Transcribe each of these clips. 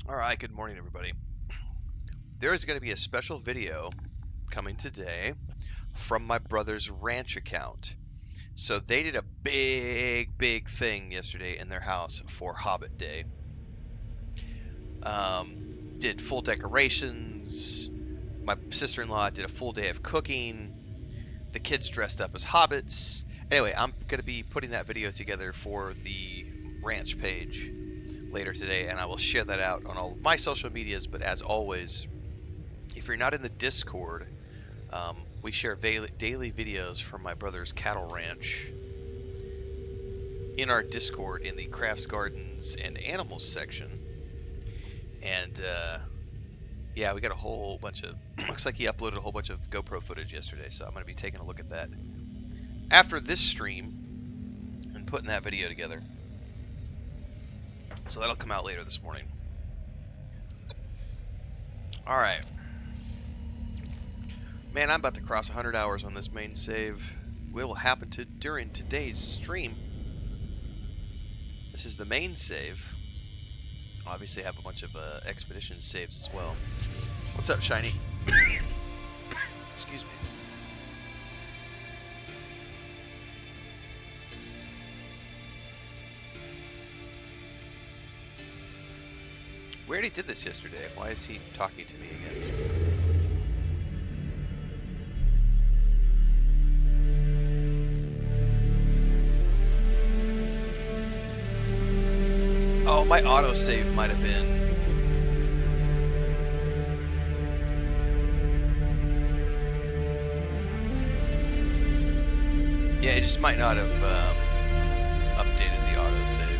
Alright, good morning everybody. There is going to be a special video coming today from my brother's ranch account. So they did a big thing yesterday in their house for Hobbit Day. Did full decorations. My sister-in-law did a full day of cooking. The kids dressed up as hobbits. Anyway, I'm going to be putting that video together for the ranch page later today, and I will share that out on all of my social medias. But as always, if you're not in the Discord, we share daily videos from my brother's cattle ranch in our Discord in the crafts, gardens, and animals section. And yeah, we got a whole bunch of looks like he uploaded a whole bunch of GoPro footage yesterday, so I'm going to be taking a look at that after this stream and putting that video together. So that'll come out later this morning. Alright. Man, I'm about to cross 100 hours on this main save. What will happen during today's stream? This is the main save. Obviously, I have a bunch of expedition saves as well. What's up, Shiny? Excuse me. We already did this yesterday. Why is he talking to me again? Oh, my autosave might have been. Yeah, it just might not have updated the autosave.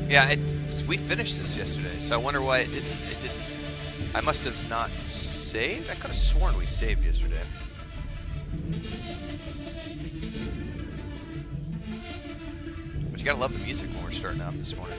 Yeah, we finished this yesterday, so I wonder why it didn't. I must have not saved? I could have sworn we saved yesterday. But you gotta love the music when we're starting off this morning.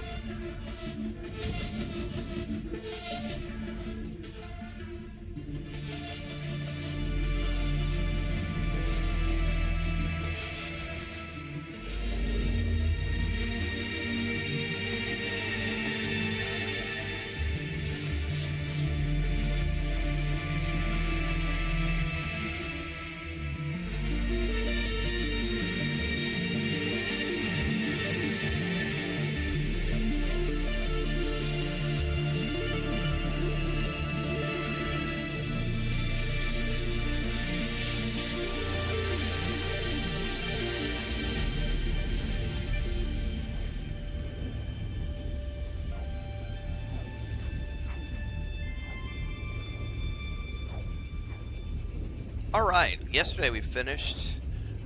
Alright, yesterday we finished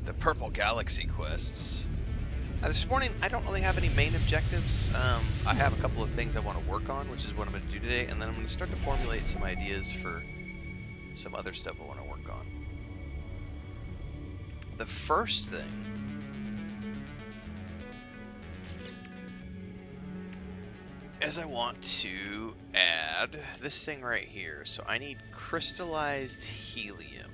the Purple Galaxy quests. Now this morning I don't really have any main objectives. I have a couple of things I want to work on, which is what I'm going to do today, and then I'm going to start to formulate some ideas for some other stuff I want to work on. The first thing is I want to add this thing right here. So I need crystallized helium.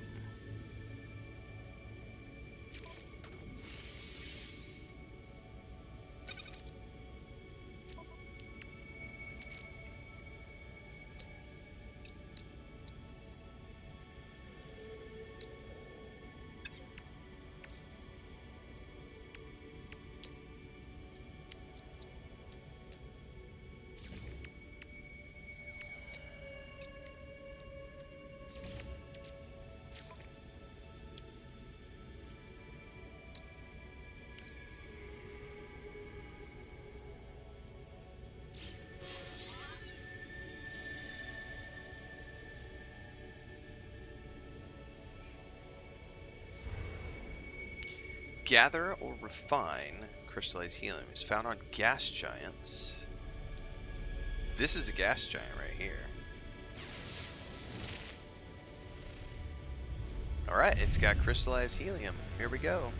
Gather or refine crystallized helium is found on gas giants. This is a gas giant right here. Alright, it's got crystallized helium. Here we go.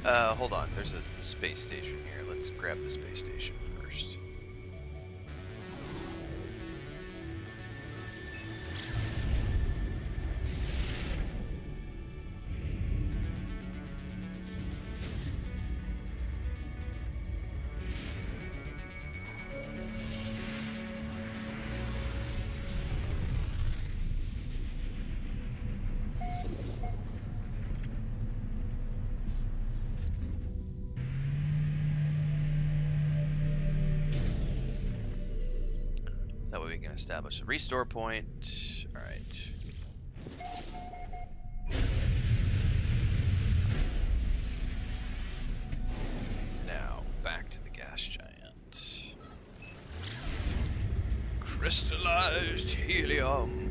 Hold on. There's a space station here. Let's grab the space station first. That way we can establish a restore point. Alright. Now, back to the gas giant. Crystallized helium.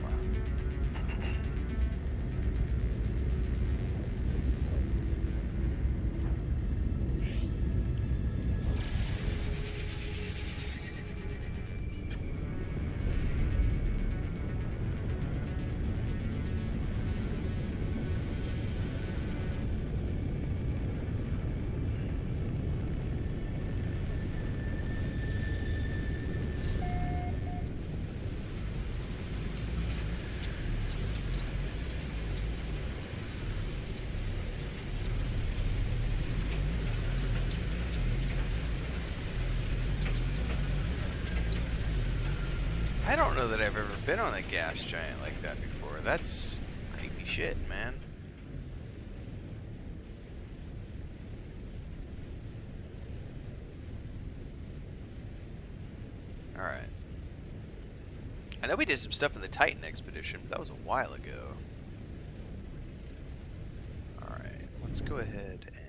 I don't know that I've ever been on a gas giant like that before. That's creepy shit, man. Alright. I know we did some stuff in the Titan expedition, but that was a while ago. Alright, let's go ahead and...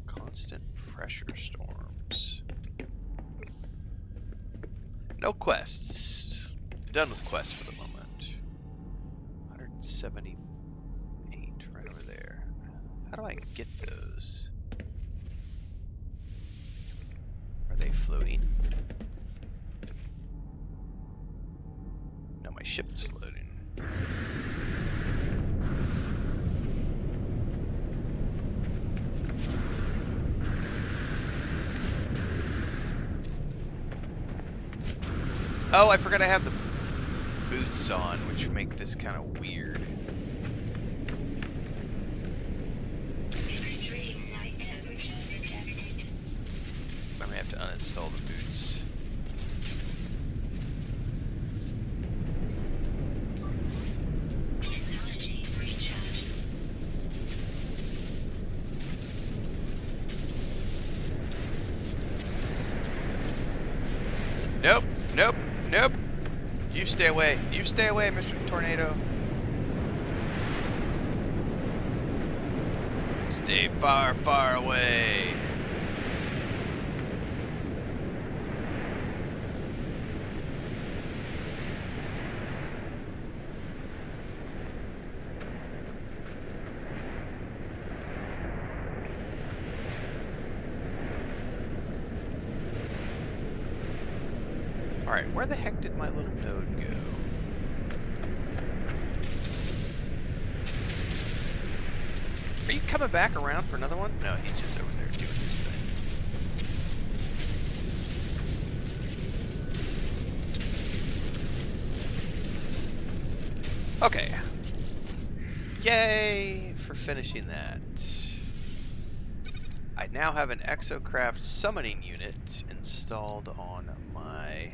Constant pressure storms. No quests. Done with quests for the moment. 178 right over there. How do I get those? Are they floating? No, my ship is floating. Oh, I forgot I have the boots on, which make this kind of weird. Extreme night temperature detected. I may have to uninstall the boots. Technology recharge. Nope, nope, nope. You stay away. You stay away, Mr. Tornado. Stay far, far away. Alright, where the heck did my little node go? Are you coming back around for another one? No, he's just over there doing his thing. Okay. Yay for finishing that. I now have an exocraft summoning unit installed on my...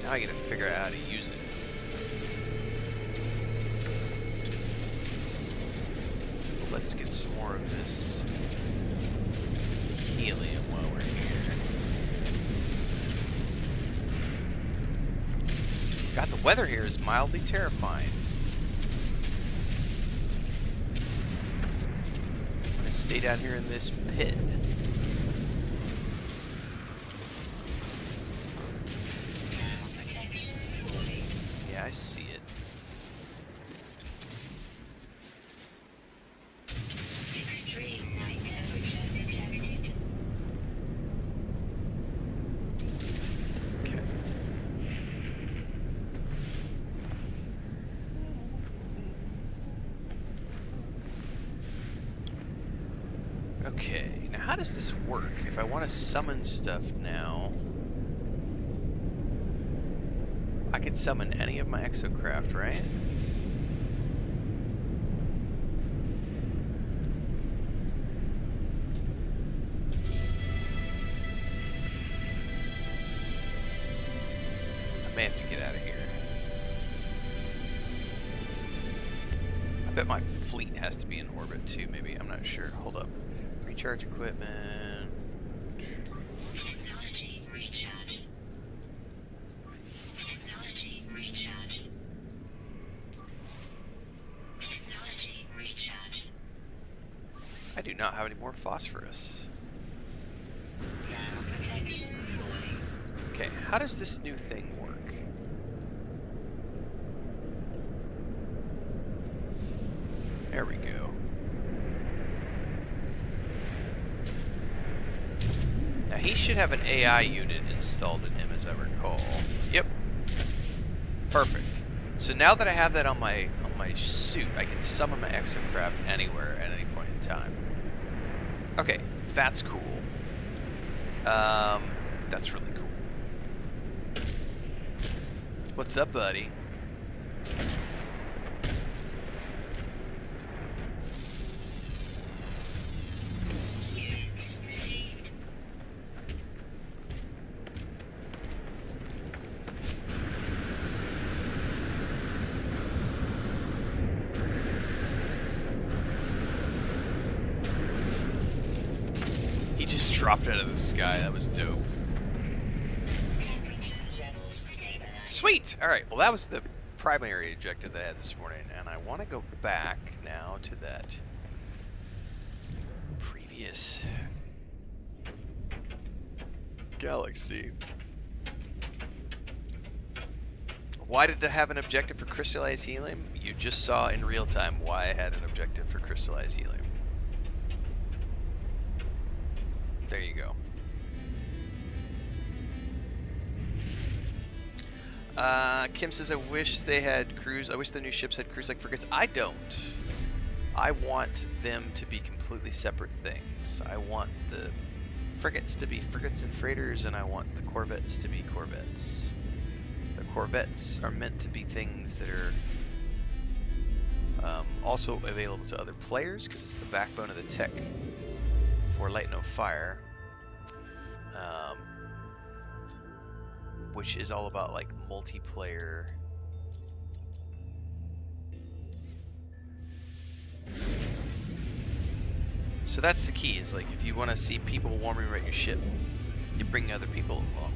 Now I gotta figure out how to use it. Let's get some more of this helium while we're here. God, the weather here is mildly terrifying. I'm gonna stay down here in this pit. Protection fully. Yeah, I see it. how does this work? If I want to summon stuff now, I could summon any of my exocraft, right? I may have to get out of here. I bet my fleet has to be in orbit too, maybe. I'm not sure. Hold up. Recharge equipment. Technology recharge. Technology recharge. Technology recharge. I do not have any more phosphorus. Now protection fully. Okay, how does this new thing work? There we go. Now he should have an AI unit installed in him, as I recall. Yep. Perfect. So now that I have that on my suit, I can summon my exocraft anywhere at any point in time. Okay, that's cool. That's really cool. What's up, buddy? Units received. He just dropped out of the sky. That was dope. Temperature levels stabilized. Sweet! Alright, well that was the primary objective that I had this morning, and I want to go back now to that previous galaxy. Why did I have an objective for crystallized helium? You just saw in real time why I had an objective for crystallized helium. There you go. Kim says, I wish they had crews. I wish the new ships had crews like frigates. I don't. I want them to be completely separate things. I want the frigates to be frigates and freighters, and I want the corvettes to be corvettes. The corvettes are meant to be things that are also available to other players, because it's the backbone of the tech for Light No Fire. Which is all about like multiplayer. So that's the key, is like if you want to see people warming around your ship, you bring other people along.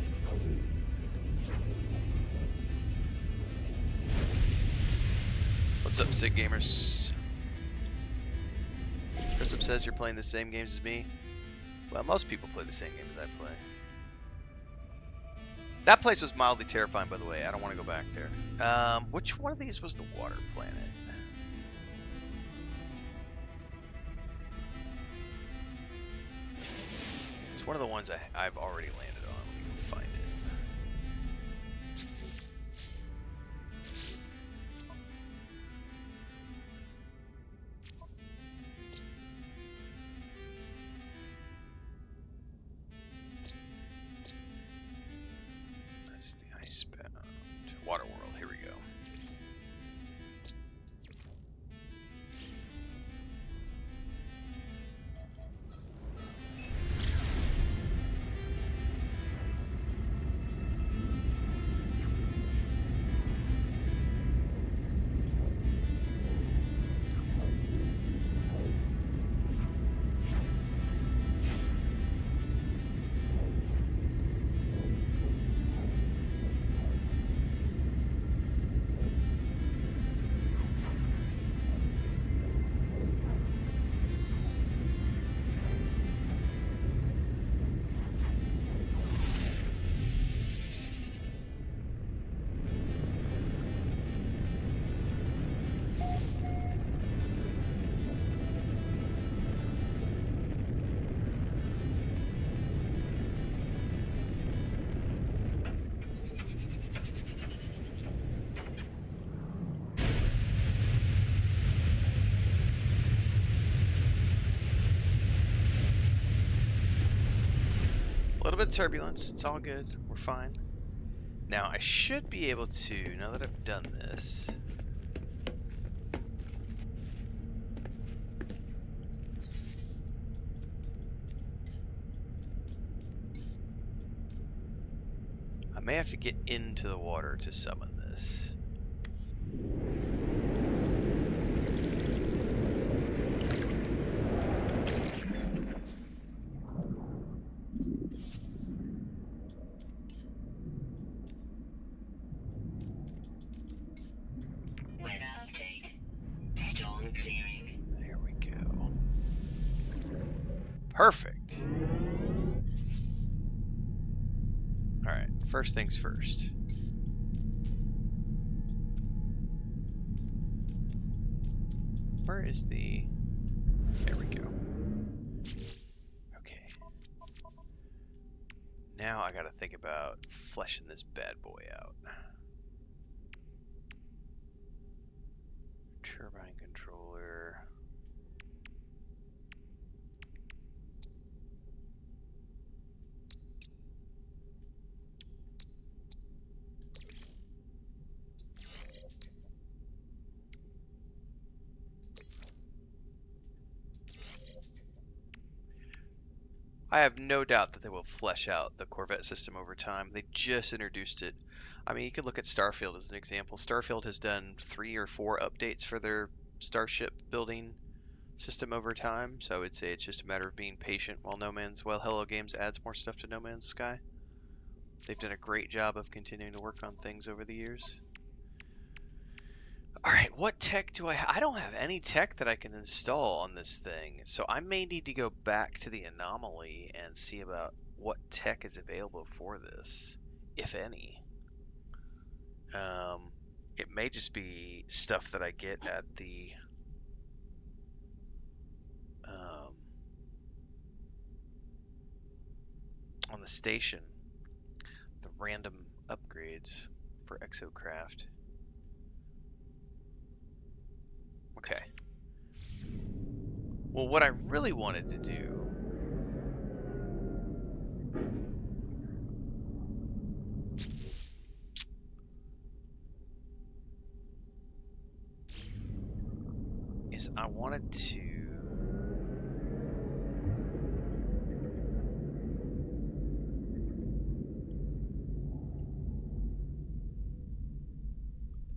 What's up, Sig Gamers? Christoph says you're playing the same games as me. Well, most people play the same games I play. That place was mildly terrifying, by the way. I don't want to go back there. Which one of these was the water planet? It's one of the ones I've already landed on. Let me go find it. That's the Icebound. Waterworld, here we go. little bit of turbulence. It's all good. We're fine. Now, I should be able to, now that I've done this, I may have to get into the water to summon this. Weather update. Storm clearing. There we go. Perfect. Alright, first things first. Where is the... There we go. Okay. Now I gotta think about fleshing this bad boy out. Turbine controller. I have no doubt that they will flesh out the Corvette system over time. They just introduced it. I mean, you could look at Starfield as an example. Starfield has done 3 or 4 updates for their starship building system over time, so I would say it's just a matter of being patient while Hello Games adds more stuff to No Man's Sky. They've done a great job of continuing to work on things over the years. Alright, what tech do I have? I don't have any tech that I can install on this thing, so I may need to go back to the anomaly and see about what tech is available for this, if any. It may just be stuff that I get at the on the station, the random upgrades for Exocraft. Okay. Well, what I really wanted to do is I wanted to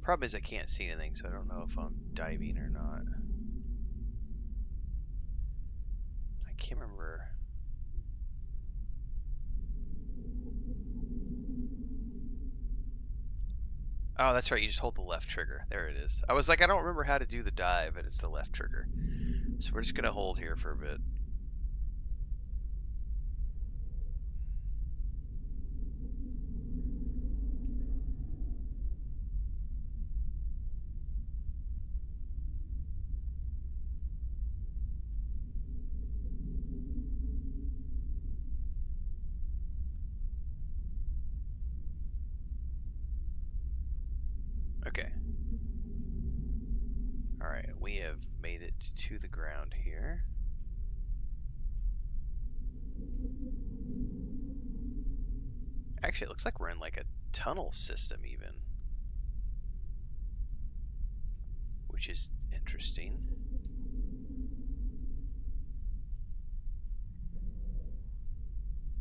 problem is I can't see anything, so I don't know if I'm diving or not. I can't remember. Oh, that's right. You just hold the left trigger. There it is. I was like, I don't remember how to do the dive, and it's the left trigger. So we're just going to hold here for a bit. Okay. Alright, we have made it to the ground here. Actually, it looks like we're in like a tunnel system even, which is interesting.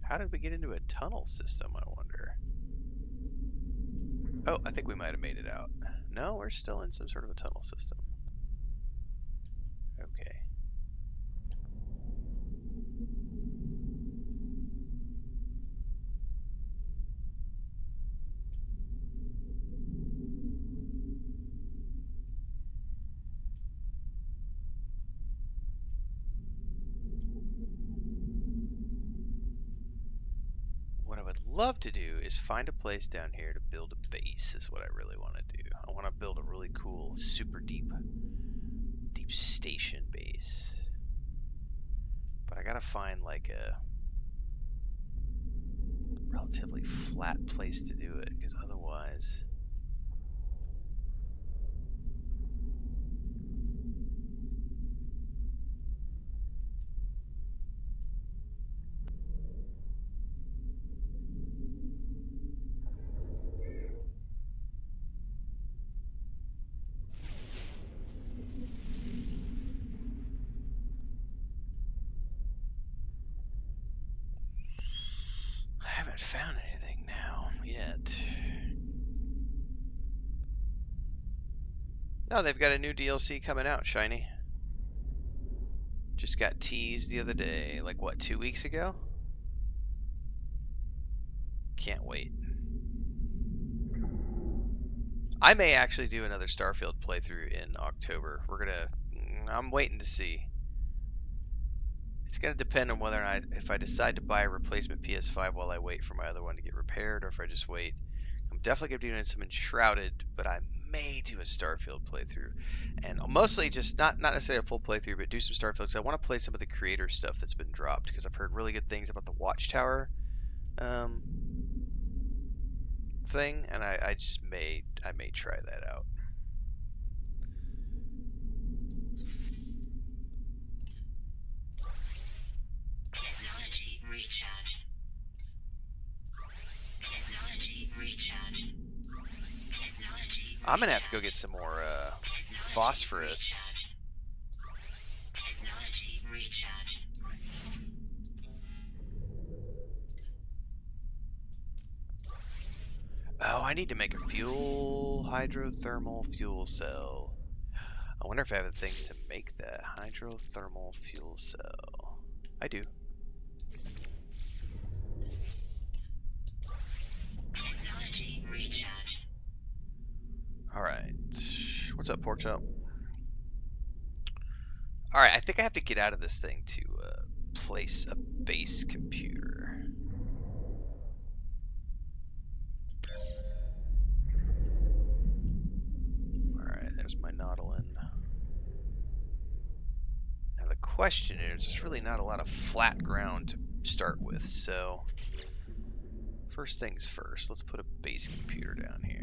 How did we get into a tunnel system, I wonder? Oh, I think we might have made it out. No, we're still in some sort of a tunnel system. Okay. What I would love to do is find a place down here to build a base is what I really want to do. I want to build a really cool, super deep station base. But I gotta find like a relatively flat place to do it, because otherwise... found anything now yet. No, they've got a new DLC coming out, Shiny. Just got teased the other day. Like, what, 2 weeks ago? Can't wait. I may actually do another Starfield playthrough in October. I'm waiting to see. It's going to depend on whether or not, if I decide to buy a replacement PS5 while I wait for my other one to get repaired, or if I just wait. I'm definitely going to be doing some Enshrouded, but I may do a Starfield playthrough. And mostly just, not necessarily a full playthrough, but do some Starfield, because I want to play some of the creator stuff that's been dropped, because I've heard really good things about the Watchtower thing, and I may try that out. Technology recharge. Technology recharge. Technology I'm gonna have to go get some more phosphorus. Technology recharge. Oh, I need to make a hydrothermal fuel cell. I wonder if I have the things to make that hydrothermal fuel cell. I do. Technology recharge. Alright. What's up, pork chop? Alright, I think I have to get out of this thing to place a base computer. Alright, there's my Nautilin. Now the question is, there's really not a lot of flat ground to start with, so first things first, let's put a base computer down here.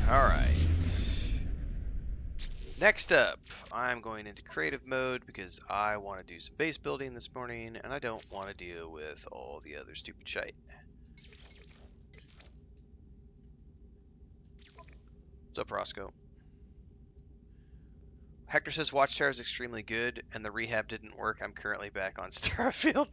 Alright. Next up, I'm going into creative mode because I want to do some base building this morning and I don't want to deal with all the other stupid shite. What's up, Roscoe? Hector says Watchtower is extremely good and the rehab didn't work. I'm currently back on Starfield.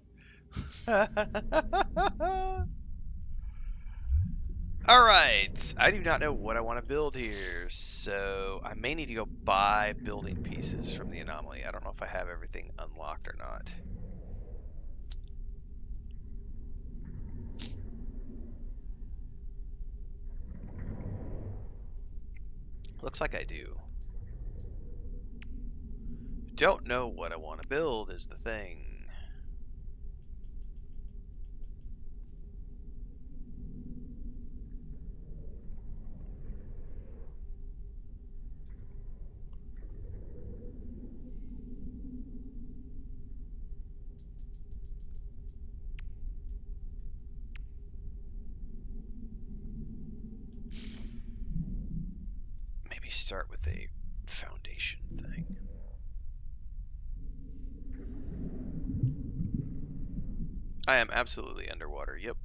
Alright, I do not know what I want to build here, so I may need to go buy building pieces from the anomaly. I don't know if I have everything unlocked or not. Looks like I do. Don't know what I want to build is the thing. Maybe start with a foundation thing. I am absolutely underwater, yep.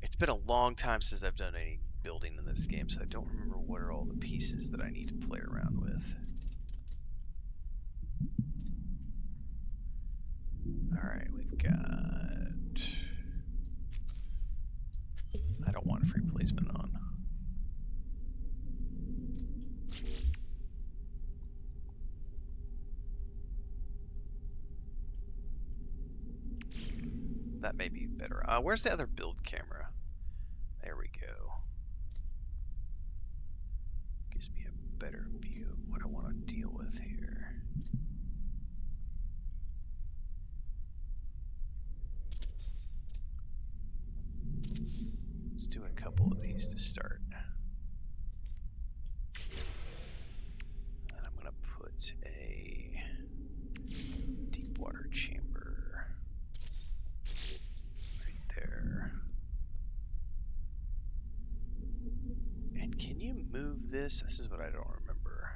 It's been a long time since I've done any building in this game, so I don't remember what are all the pieces that I need to play around with. Alright, we've got... I don't want a free placement on. That may be better. Where's the other build camera? There we go. Gives me a better view of what I want to deal with here. Let's do a couple of these to start. Can you move this? This is what I don't remember.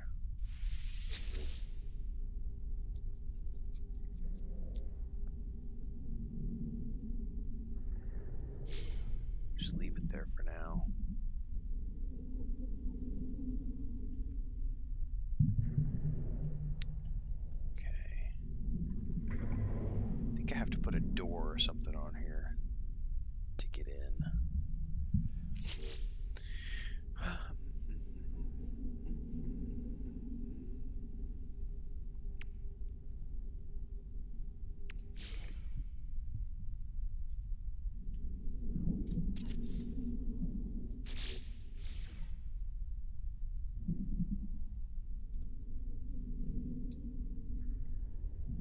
Just leave it there for now. Okay. I think I have to put a door or something on here to get in.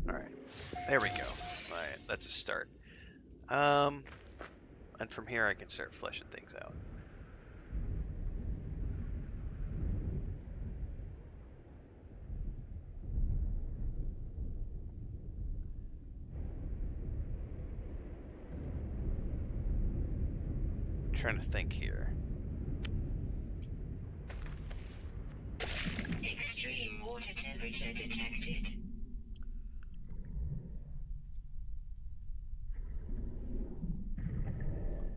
Alright, there we go. Alright, that's a start. And from here I can start fleshing things out. I'm trying to think here. Extreme water temperature detected.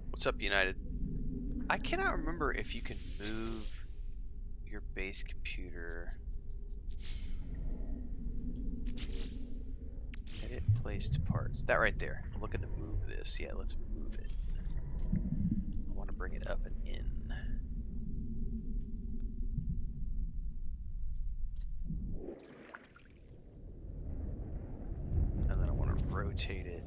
What's up, United? I cannot remember if you can move your base computer. Edit placed parts. That right there. I'm looking to move this. Yeah, let's move it. I want to bring it up and in. And then I want to rotate it.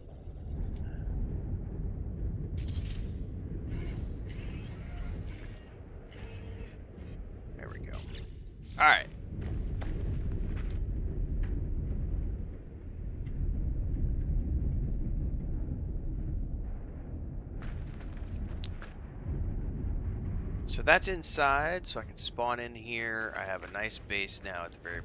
There we go. Alright. So that's inside, so I can spawn in here. I have a nice base now at the very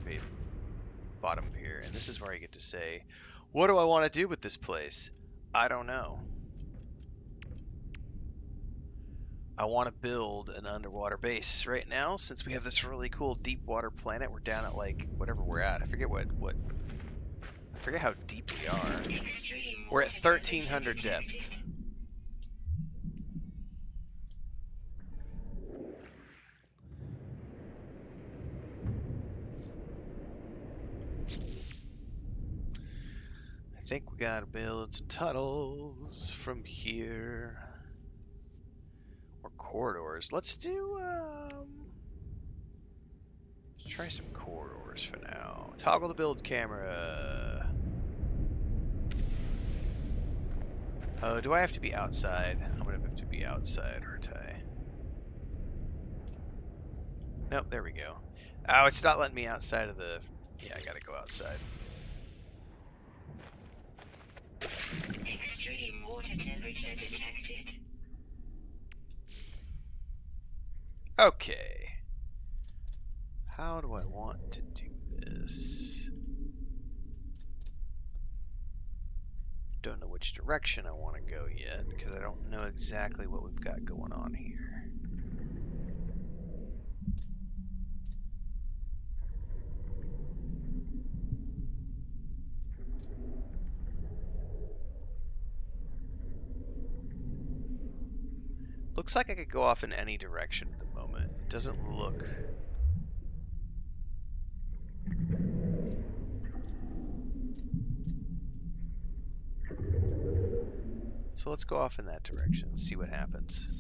bottom of here. And this is where I get to say, what do I want to do with this place? I don't know. I want to build an underwater base right now, since we have this really cool deep water planet. We're down at like whatever we're at. I forget what I forget how deep we are. We're at 1300 depth. I think we gotta build some tunnels from here. Or corridors. Let's do let's try some corridors for now. Toggle the build camera. Oh, do I have to be outside? I'm gonna have to be outside, aren't I? Nope, there we go. Oh, it's not letting me outside of the... Yeah, I gotta go outside. Extreme water temperature detected. Okay. How do I want to do this? Don't know which direction I want to go yet, because I don't know exactly what we've got going on here. Looks like I could go off in any direction at the moment. It doesn't look... So let's go off in that direction, see what happens.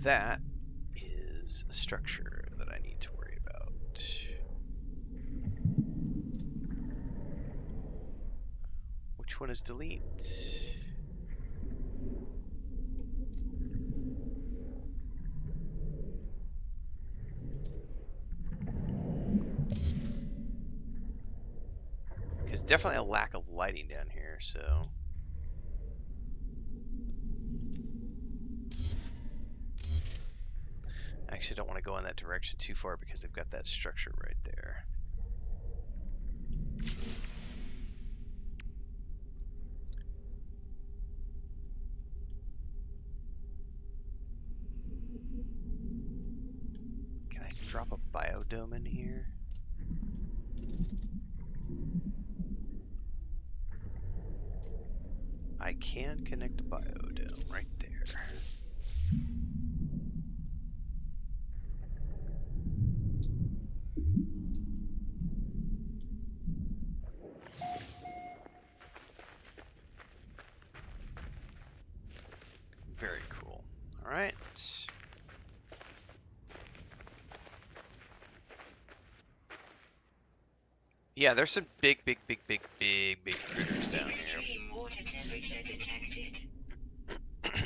That is a structure that I need to worry about. Which one is delete? Because definitely a lack of lighting down here, so... I actually don't want to go in that direction too far because they've got that structure right there. biodome in here. I can connect a biodome right there. Very cool. All right. Yeah, there's some big critters down here. Extreme water temperature detected. If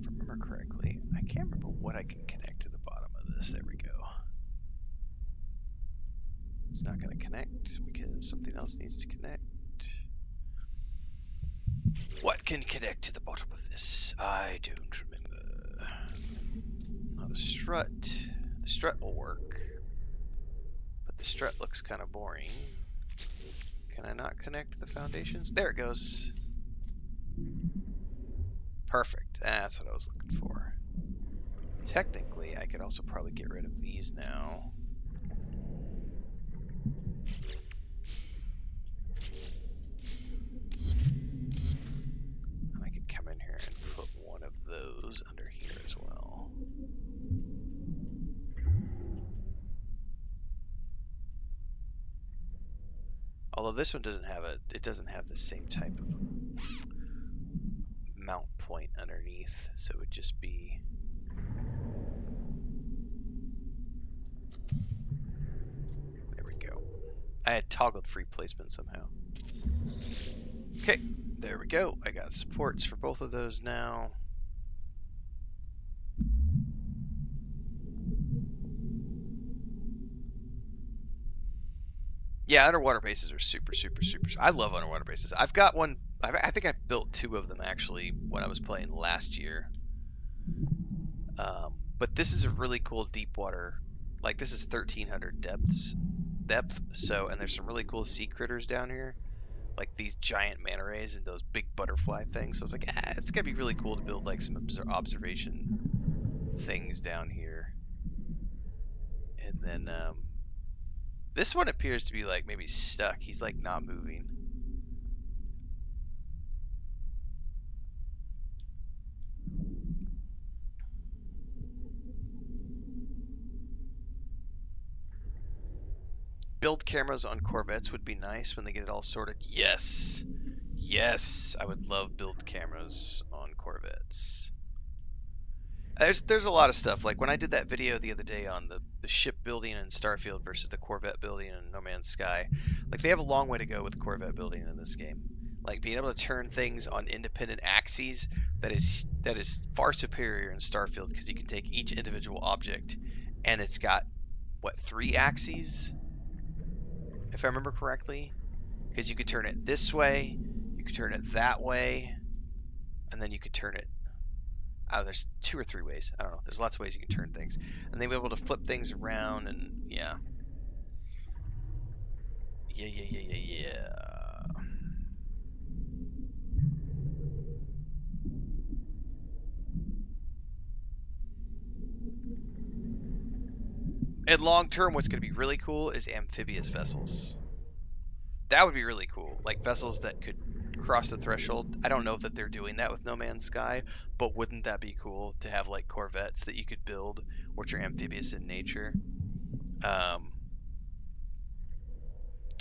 I remember correctly, I can't remember what I can connect to the bottom of this. There we go. It's not going to connect because something else needs to connect. What can connect to the bottom of this? I don't remember. Not a strut. The strut will work, but the strut looks kind of boring. Can I not connect the foundations? There it goes. Perfect. That's what I was looking for. Technically, I could also probably get rid of these now. And I could come in here and put one of those under here as well. Although this one doesn't have it doesn't have the same type of mount point underneath, so it would just be there we go. I had toggled free placement somehow. Okay, there we go. I got supports for both of those now. Yeah, underwater bases are super. I love underwater bases. I've got one. I think I built 2 of them actually when I was playing last year. But this is a really cool deep water. Like this is 1300 depth. So, and there's some really cool sea critters down here, like these giant manta rays and those big butterfly things. So I was like, it's gonna be really cool to build like some observation things down here. And then this one appears to be like maybe stuck. He's like not moving. Build cameras on Corvettes would be nice when they get it all sorted. Yes. Yes, I would love build cameras on Corvettes. There's a lot of stuff. Like when I did that video the other day on the ship building in Starfield versus the Corvette building in No Man's Sky, like they have a long way to go with Corvette building in this game. Like being able to turn things on independent axes, that is far superior in Starfield because you can take each individual object and it's got what 3 axes, if I remember correctly, because you could turn it this way, you could turn it that way, and then you could turn it. Oh, there's 2 or 3 ways. I don't know. There's lots of ways you can turn things. And they'll be able to flip things around and yeah. Yeah. And long term, what's going to be really cool is amphibious vessels. That would be really cool. Like vessels that could cross the threshold. I don't know that they're doing that with No Man's Sky, but wouldn't that be cool to have like Corvettes that you could build, which are amphibious in nature? To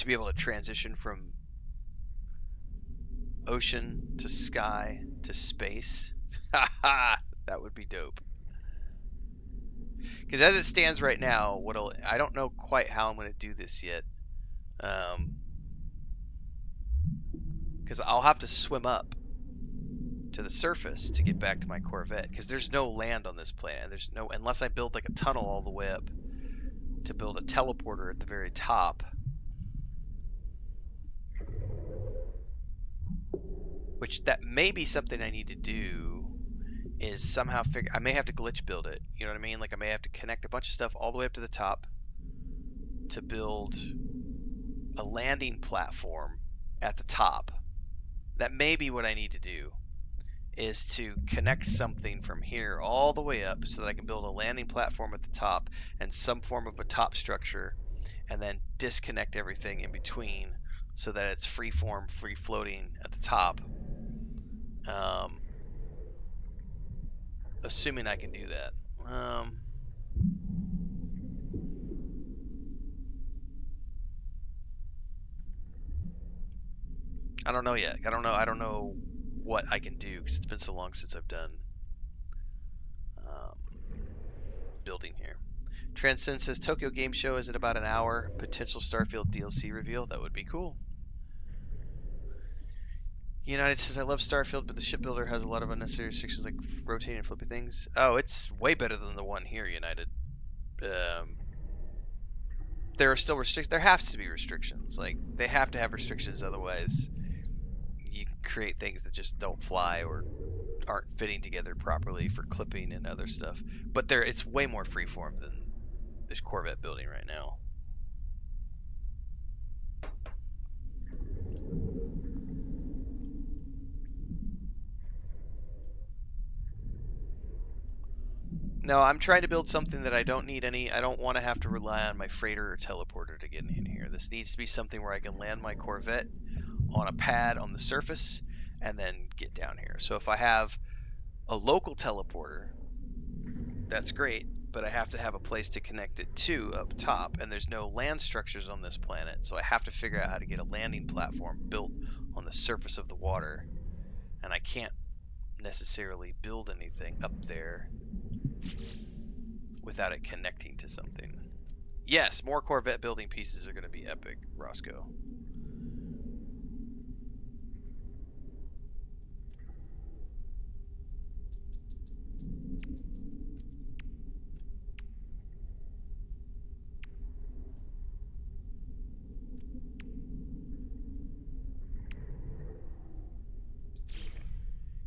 be able to transition from ocean to sky to space. That would be dope. Because as it stands right now, I don't know quite how I'm going to do this yet. Because I'll have to swim up to the surface to get back to my Corvette. Because there's no land on this planet. There's no, unless I build like a tunnel all the way up to build a teleporter at the very top. Which that may be something I need to do, is somehow figure, I may have to glitch build it. You know what I mean? Like I may have to connect a bunch of stuff all the way up to the top to build a landing platform at the top. That may be what I need to do, is to connect something from here all the way up so that I can build a landing platform at the top and some form of a top structure, and then disconnect everything in between so that it's free form, free floating at the top. Assuming I can do that. I don't know yet. I don't know what I can do because it's been so long since I've done building here. Transcend says Tokyo Game Show is in about an hour. Potential Starfield DLC reveal. That would be cool. United says I love Starfield, but the shipbuilder has a lot of unnecessary restrictions like rotating and flipping things. Oh, it's way better than the one here, United. There are still restrictions. There has to be restrictions. Like they have to have restrictions, otherwise you can create things that just don't fly or aren't fitting together properly for clipping and other stuff. But it's way more freeform than this Corvette building right now. No, I'm trying to build something that I don't need any. I don't want to have to rely on my freighter or teleporter to get in here. This needs to be something where I can land my Corvette on a pad on the surface and then get down here. So if I have a local teleporter, that's great, but I have to have a place to connect it to up top, and there's no land structures on this planet, so I have to figure out how to get a landing platform built on the surface of the water, and I can't necessarily build anything up there without it connecting to something. Yes, more Corvette building pieces are going to be epic, Roscoe.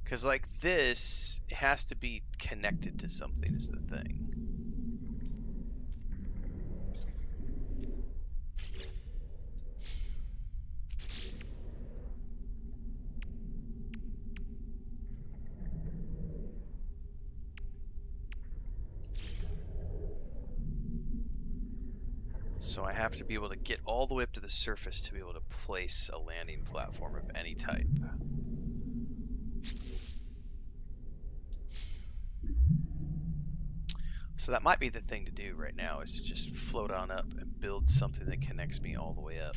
Because, like, this it has to be connected to something, is the thing. So I have to be able to get all the way up to the surface to be able to place a landing platform of any type. So that might be the thing to do right now, is to just float on up and build something that connects me all the way up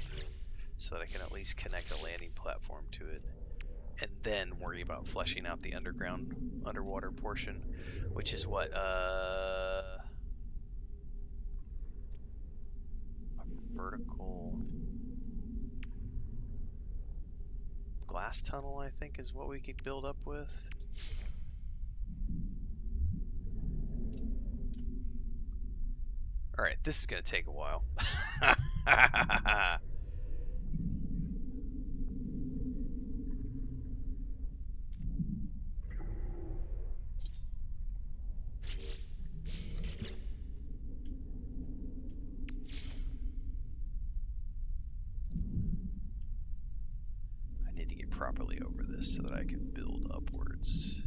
so that I can at least connect a landing platform to it, and then worry about fleshing out the underwater portion, which is what, a vertical glass tunnel, I think, is what we could build up with. Alright, this is going to take a while. I need to get properly over this so that I can build upwards.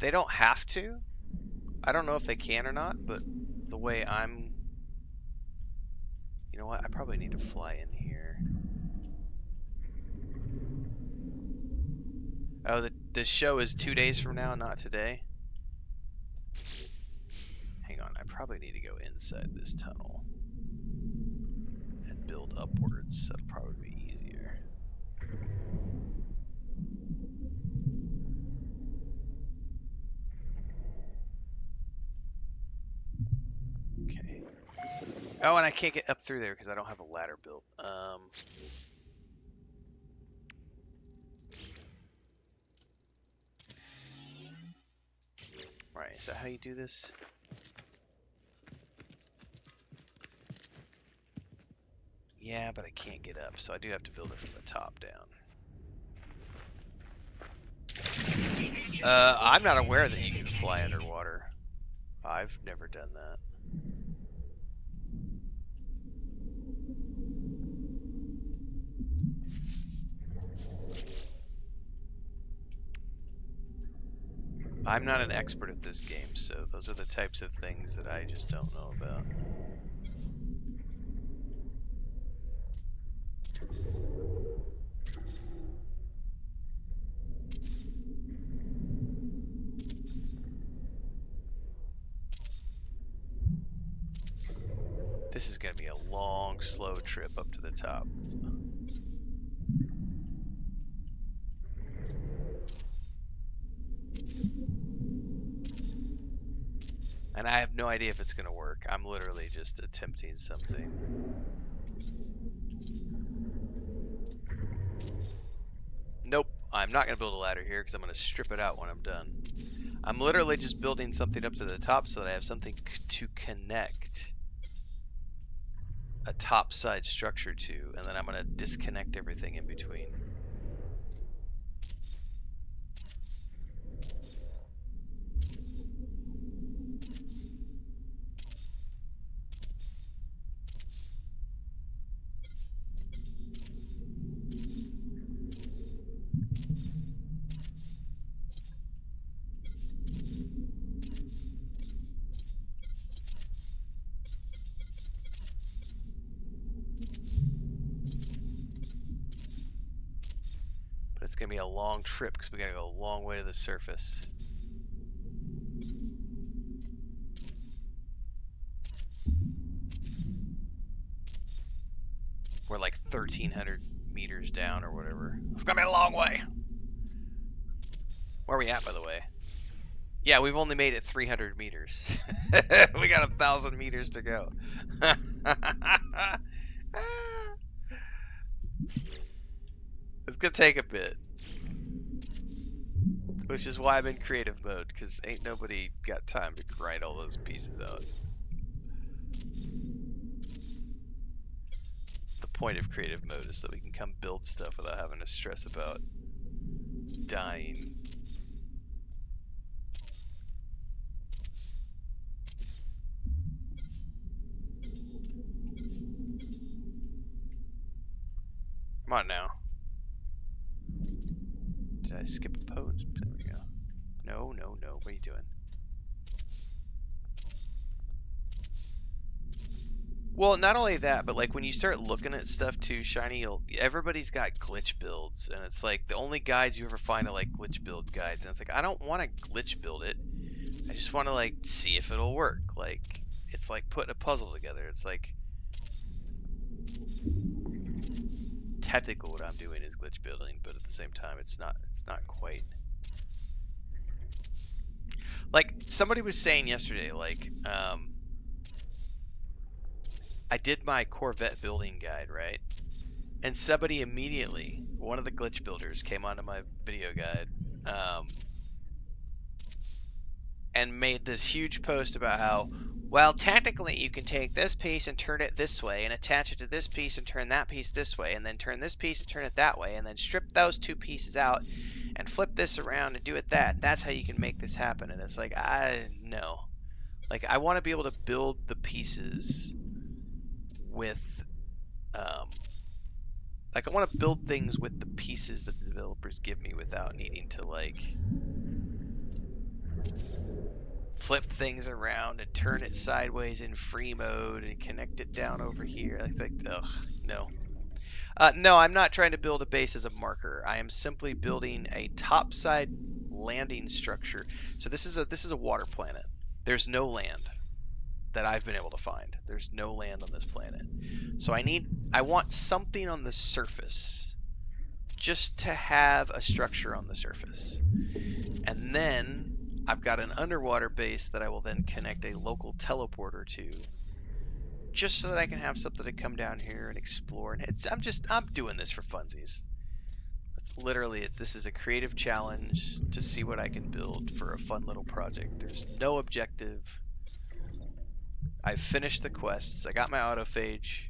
They don't have to. I don't know if they can or not, but the way I'm... You know what? I probably need to fly in here. Oh, the show is 2 days from now, not today. Hang on, I probably need to go inside this tunnel and build upwards. That'll probably be easier. Okay. Oh, and I can't get up through there because I don't have a ladder built. Right, is that how you do this? Yeah, but I can't get up, so I do have to build it from the top down. I'm not aware that you can fly underwater. I've never done that. I'm not an expert at this game, so those are the types of things that I just don't know about. This is going to be a long, slow trip up to the top. And I have no idea if it's going to work. I'm literally just attempting something. Nope, I'm not going to build a ladder here because I'm going to strip it out when I'm done. I'm literally just building something up to the top so that I have something to connect a top side structure to, and then I'm going to disconnect everything in between. It's going to be a long trip because we got to go a long way to the surface. We're like 1,300 meters down or whatever. It's going to be a long way. Where are we at, by the way? Yeah, we've only made it 300 meters. We got 1,000 meters to go. It's going to take a bit. Which is why I'm in creative mode, because ain't nobody got time to grind all those pieces out. It's the point of creative mode, is that we can come build stuff without having to stress about dying. Come on now. Did I skip a pose? There we go. No, no, no. What are you doing? Well, not only that, but like when you start looking at stuff too, Shiny, everybody's got glitch builds, and it's like the only guides you ever find are like glitch build guides, and it's like I don't want to glitch build it. I just want to like see if it'll work. Like it's like putting a puzzle together. It's like technically what I'm doing is glitch building, but at the same time it's not quite. Like somebody was saying yesterday, like I did my Corvette building guide, right? And somebody immediately, one of the glitch builders, came onto my video guide and made this huge post about how, well, technically you can take this piece and turn it this way and attach it to this piece and turn that piece this way and then turn this piece and turn it that way and then strip those two pieces out and flip this around and do it that. That's how you can make this happen. And it's like, no. Like, I want to be able to build the pieces with, like, I want to build things with the pieces that the developers give me without needing to, like, flip things around and turn it sideways in free mode and connect it down over here. Like ugh, no. No, I'm not trying to build a base as a marker. I am simply building a topside landing structure. So this is a water planet. There's no land that I've been able to find. There's no land on this planet. So I want something on the surface just to have a structure on the surface. And then I've got an underwater base that I will then connect a local teleporter to, just so that I can have something to come down here and explore. And I'm doing this for funsies. This is a creative challenge to see what I can build for a fun little project. There's no objective. I've finished the quests. I got my autophage.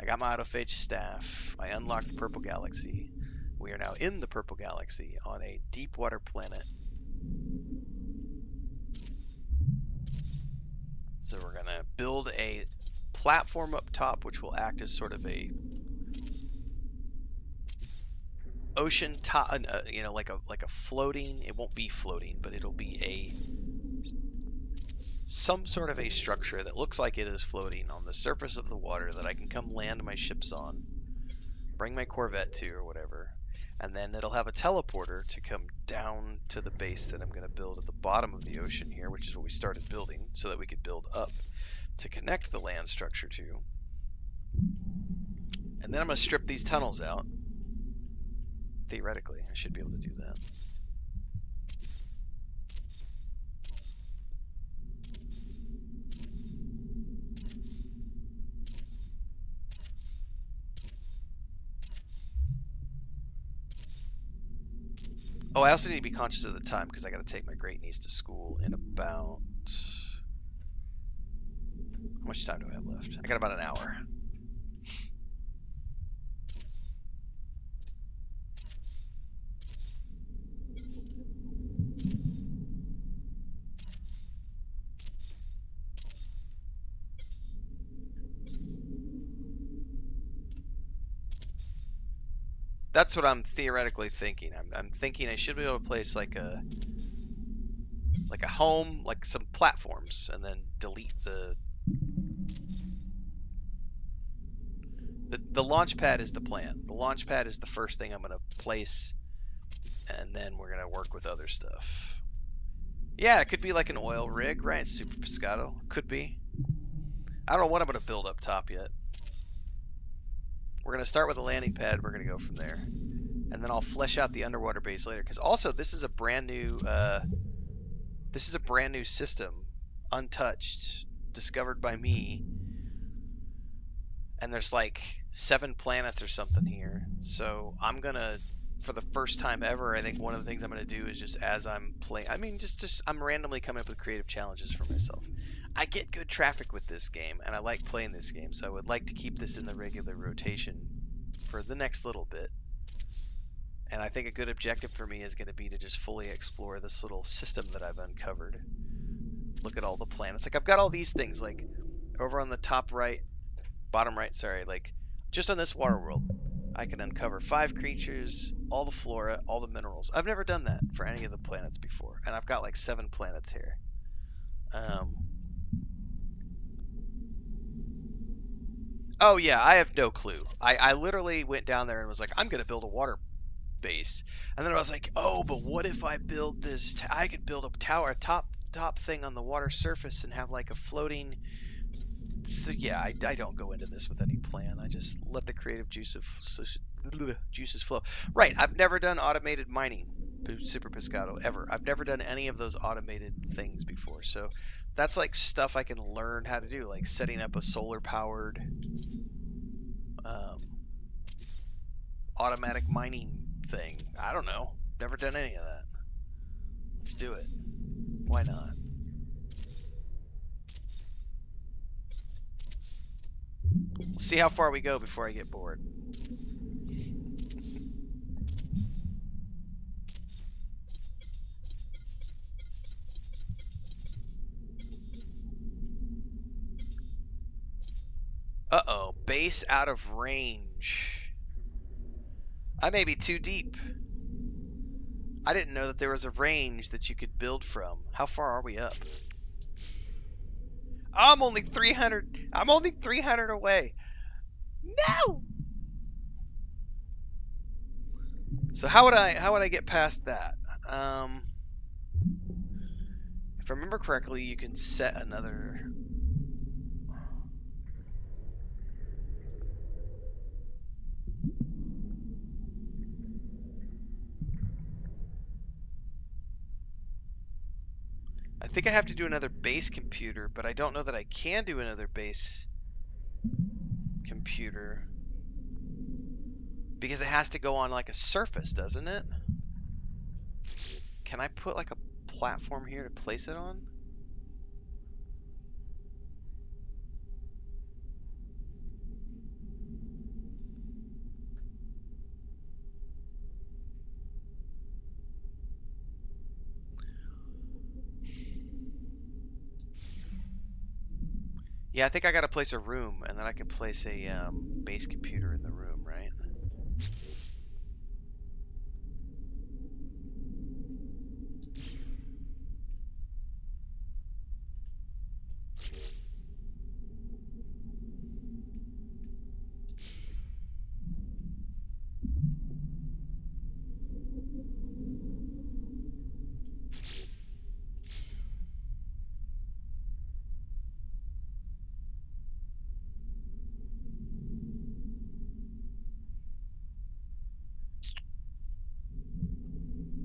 I got my autophage staff. I unlocked the Purple Galaxy. We are now in the Purple Galaxy on a deep water planet. So we're going to build a platform up top, which will act as sort of a ocean top, like a floating. It won't be floating, but it'll be some sort of a structure that looks like it is floating on the surface of the water that I can come land my ships on, bring my Corvette to or whatever, and then it'll have a teleporter to come down to the base that I'm going to build at the bottom of the ocean here, which is what we started building, so that we could build up to connect the land structure to. And then I'm going to strip these tunnels out. Theoretically, I should be able to do that. Oh, I also need to be conscious of the time because I got to take my great niece to school in about... How much time do I have left? I got about an hour. That's what I'm theoretically thinking. I'm thinking I should be able to place like a home, like some platforms, and then delete the launch pad is the plan. The launch pad is the first thing I'm going to place, and then we're going to work with other stuff. Yeah, it could be like an oil rig, right? Super Pescado. Could be. I don't know what I'm going to build up top yet. We're going to start with a landing pad. We're going to go from there. And then I'll flesh out the underwater base later. Because also, this is a brand new system, untouched, discovered by me. And there's like 7 planets or something here. So I'm going to, for the first time ever, I think one of the things I'm going to do is just as I'm playing, I mean, just I'm randomly coming up with creative challenges for myself. I get good traffic with this game, and I like playing this game, so I would like to keep this in the regular rotation for the next little bit. And I think a good objective for me is going to be to just fully explore this little system that I've uncovered. Look at all the planets. Like, I've got all these things, like, over on the top right, bottom right, sorry, like, just on this water world, I can uncover 5 creatures, all the flora, all the minerals. I've never done that for any of the planets before, and I've got like 7 planets here. Oh yeah, I have no clue. I literally went down there and was like, I'm gonna build a water base, and then I was like, oh, but what if I build this? I could build a tower, a top thing on the water surface, and have like a floating. So yeah, I don't go into this with any plan. I just let the creative juices flow. Right, I've never done automated mining, Super Pescado, ever. I've never done any of those automated things before. So that's like stuff I can learn how to do, like setting up a solar-powered automatic mining thing. I don't know. Never done any of that. Let's do it. Why not? We'll see how far we go before I get bored. Uh-oh. Base out of range. I may be too deep. I didn't know that there was a range that you could build from. How far are we up? I'm only 300. I'm only 300 away. No. So how would I get past that? If I remember correctly, you can set another. I think I have to do another base computer, but I don't know that I can do another base computer because it has to go on like a surface, doesn't it? Can I put like a platform here to place it on? Yeah, I think I gotta place a room, and then I can place a base computer in the room, right?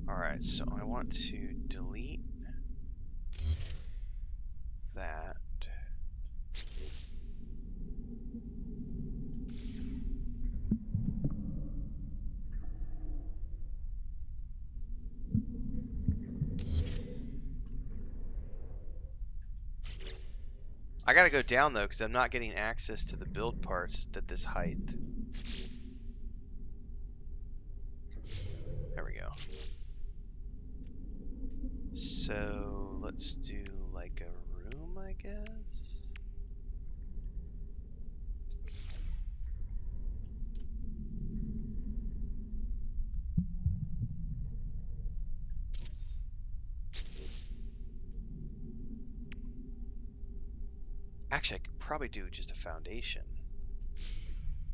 Alright, so I want to delete that. I gotta go down though, because I'm not getting access to the build parts at this height. There we go. So let's do like a room, I guess. Actually, I could probably do just a foundation.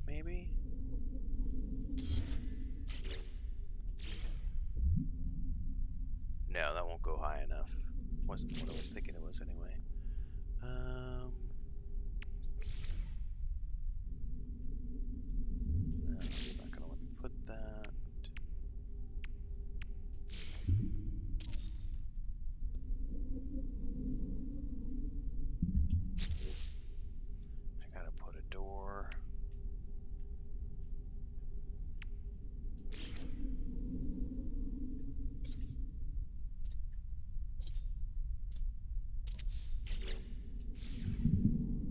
Maybe? No, that won't go high enough. Wasn't what I was thinking it was anyway. No, it's not gonna let me put that. I gotta put a door.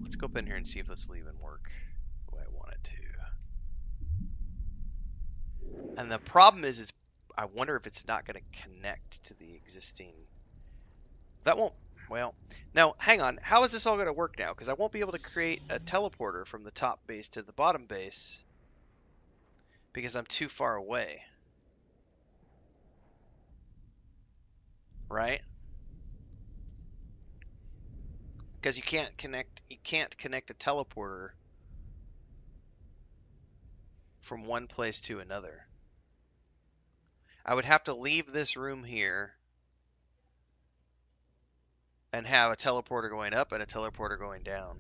Let's go up in here and see if this will even work the way I want it to. And the problem is I wonder if it's not going to connect to the existing. That won't. Well, now hang on. How is this all going to work now? Because I won't be able to create a teleporter from the top base to the bottom base because I'm too far away. Right? Because you can't connect a teleporter from one place to another. I would have to leave this room here and have a teleporter going up and a teleporter going down.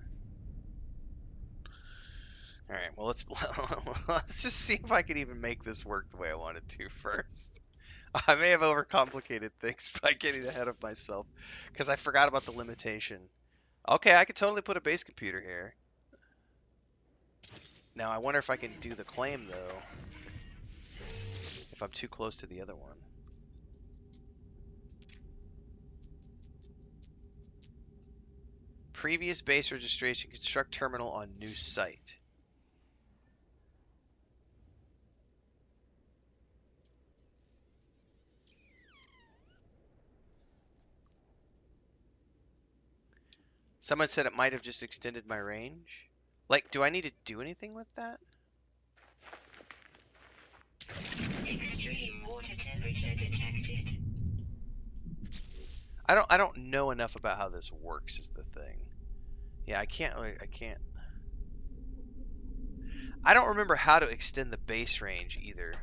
All right, well let's just see if I can even make this work the way I want it to first. I may have overcomplicated things by getting ahead of myself because I forgot about the limitation. Okay, I could totally put a base computer here. Now I wonder if I can do the claim though, if I'm too close to the other one. Previous base registration, construct terminal on new site. Someone said it might have just extended my range. Like, do I need to do anything with that? Extreme water temperature detected. I don't know enough about how this works is the thing. Yeah, I can't. I don't remember how to extend the base range either.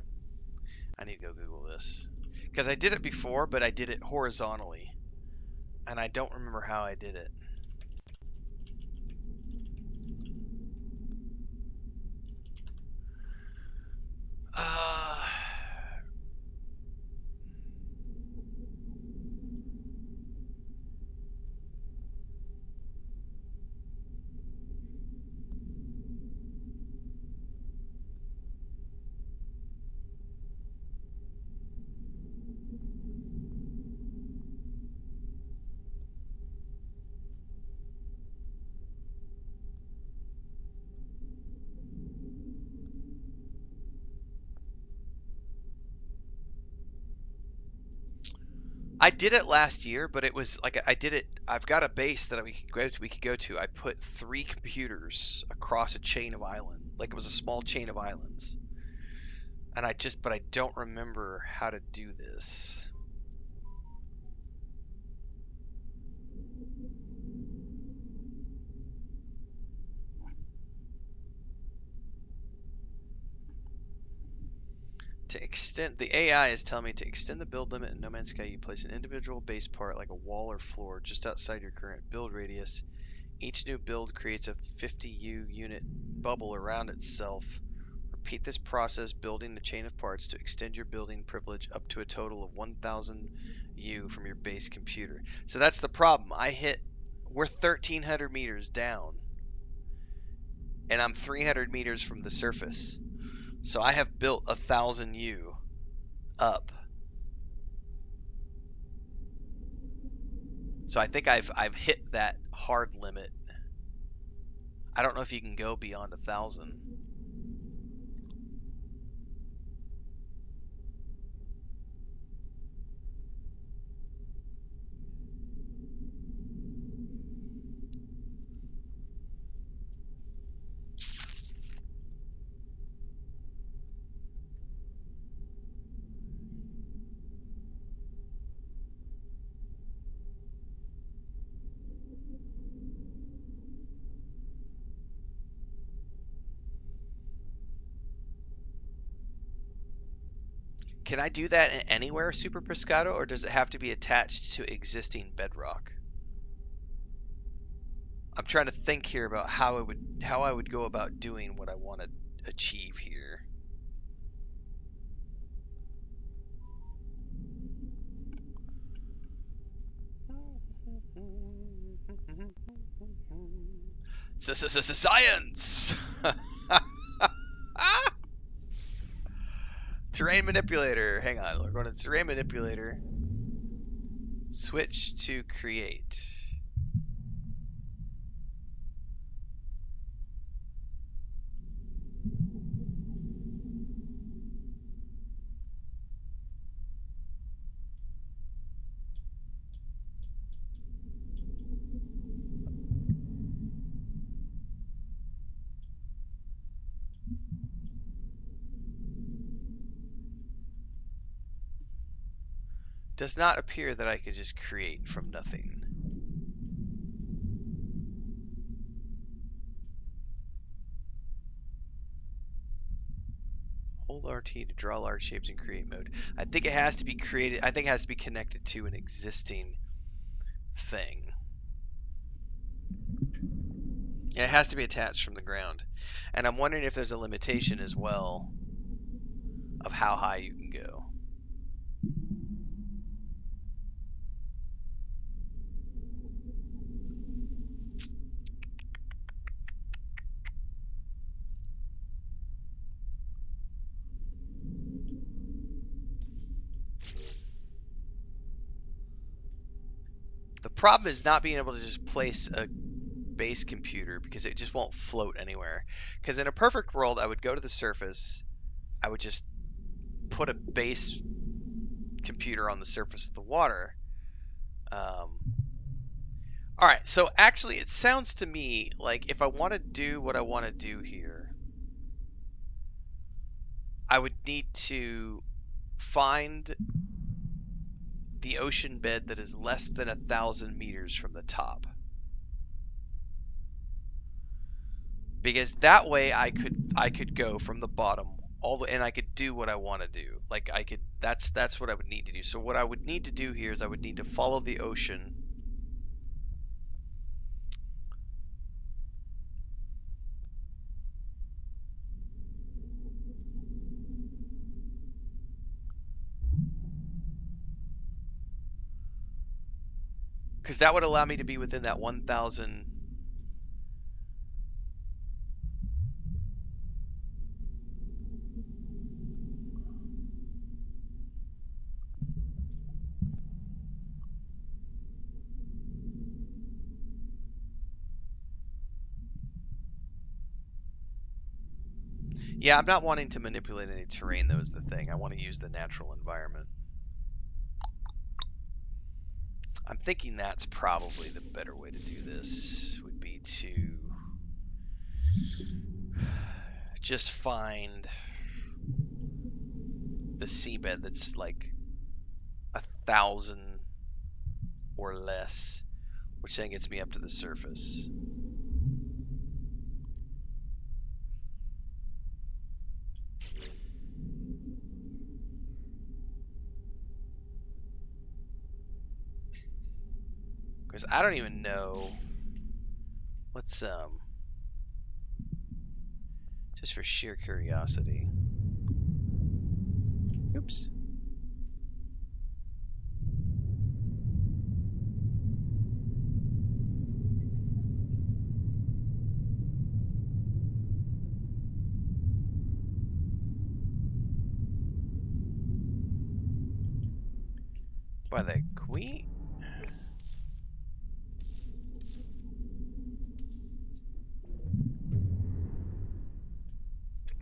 I need to go Google this. Because I did it before, but I did it horizontally. And I don't remember how I did it. Uh, I did it last year, but it was like I did it. I've got a base that we could go to. I put 3 computers across a chain of island, like it was a small chain of islands. And but I don't remember how to do this. To extend, the AI is telling me to extend the build limit in No Man's Sky, you place an individual base part like a wall or floor just outside your current build radius. Each new build creates a 50U unit bubble around itself. Repeat this process building the chain of parts to extend your building privilege up to a total of 1000U from your base computer. So that's the problem. We're 1300 meters down, and I'm 300 meters from the surface. So I have built 1000U up. So I think I've hit that hard limit. I don't know if you can go beyond 1000. Can I do that anywhere, Super Pescado, or does it have to be attached to existing bedrock? I'm trying to think here about how I would go about doing what I want to achieve here. Science. Terrain manipulator. Hang on, we're going to terrain manipulator. Switch to create. Does not appear that I could just create from nothing. Hold RT to draw large shapes in create mode. I think it has to be created. I think it has to be connected to an existing thing. Yeah, it has to be attached from the ground. And I'm wondering if there's a limitation as well of how high you can go. The problem is not being able to just place a base computer because it just won't float anywhere. Because in a perfect world, I would go to the surface, I would just put a base computer on the surface of the water. All right, so actually, it sounds to me like if I want to do what I want to do here, I would need to find the ocean bed that is less than 1000 meters from the top. Because that way I could go from the bottom and I could do what I want to do. Like that's what I would need to do. So what I would need to do here is I would need to follow the ocean. Because that would allow me to be within that 1000. Yeah, I'm not wanting to manipulate any terrain, though, is the thing. I want to use the natural environment. I'm thinking that's probably the better way to do this, would be to just find the seabed that's like 1,000 or less, which then gets me up to the surface. Because I don't even know. Let's just for sheer curiosity. Oops. By the queen.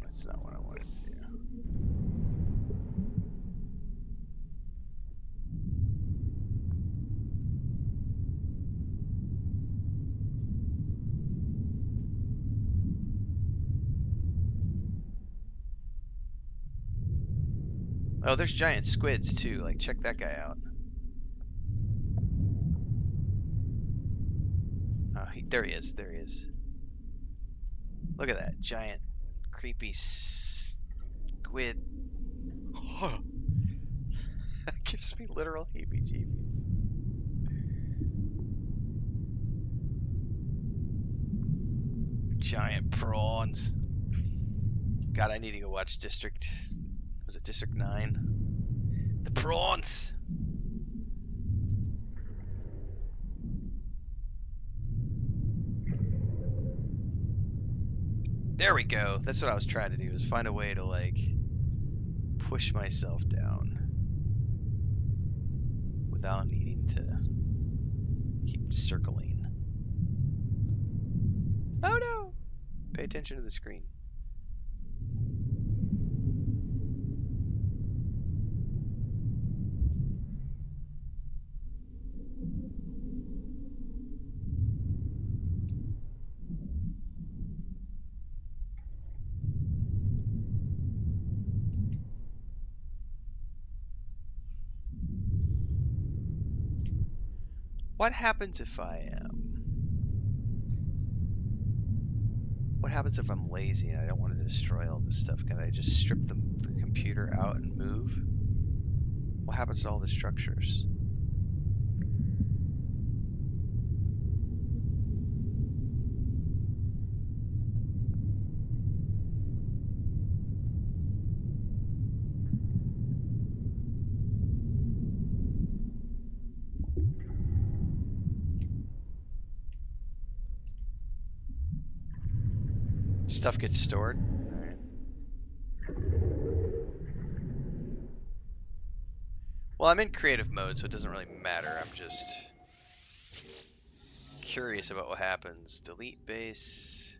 That's not what I wanted to do. Oh, there's giant squids too. Like, check that guy out. Oh, there he is. There he is. Look at that giant, creepy squid. That gives me literal heebie-jeebies. Giant prawns. God, I need to go watch District. Was it District 9? The prawns. There we go. That's what I was trying to do, is find a way to, like, push myself down without needing to keep circling. Oh no! Pay attention to the screen. What happens if I what happens if I'm lazy and I don't want to destroy all this stuff? Can I just strip the computer out and move? What happens to all the structures? Stuff gets stored. All right. Well, I'm in creative mode, so it doesn't really matter. I'm just curious about what happens. Delete base.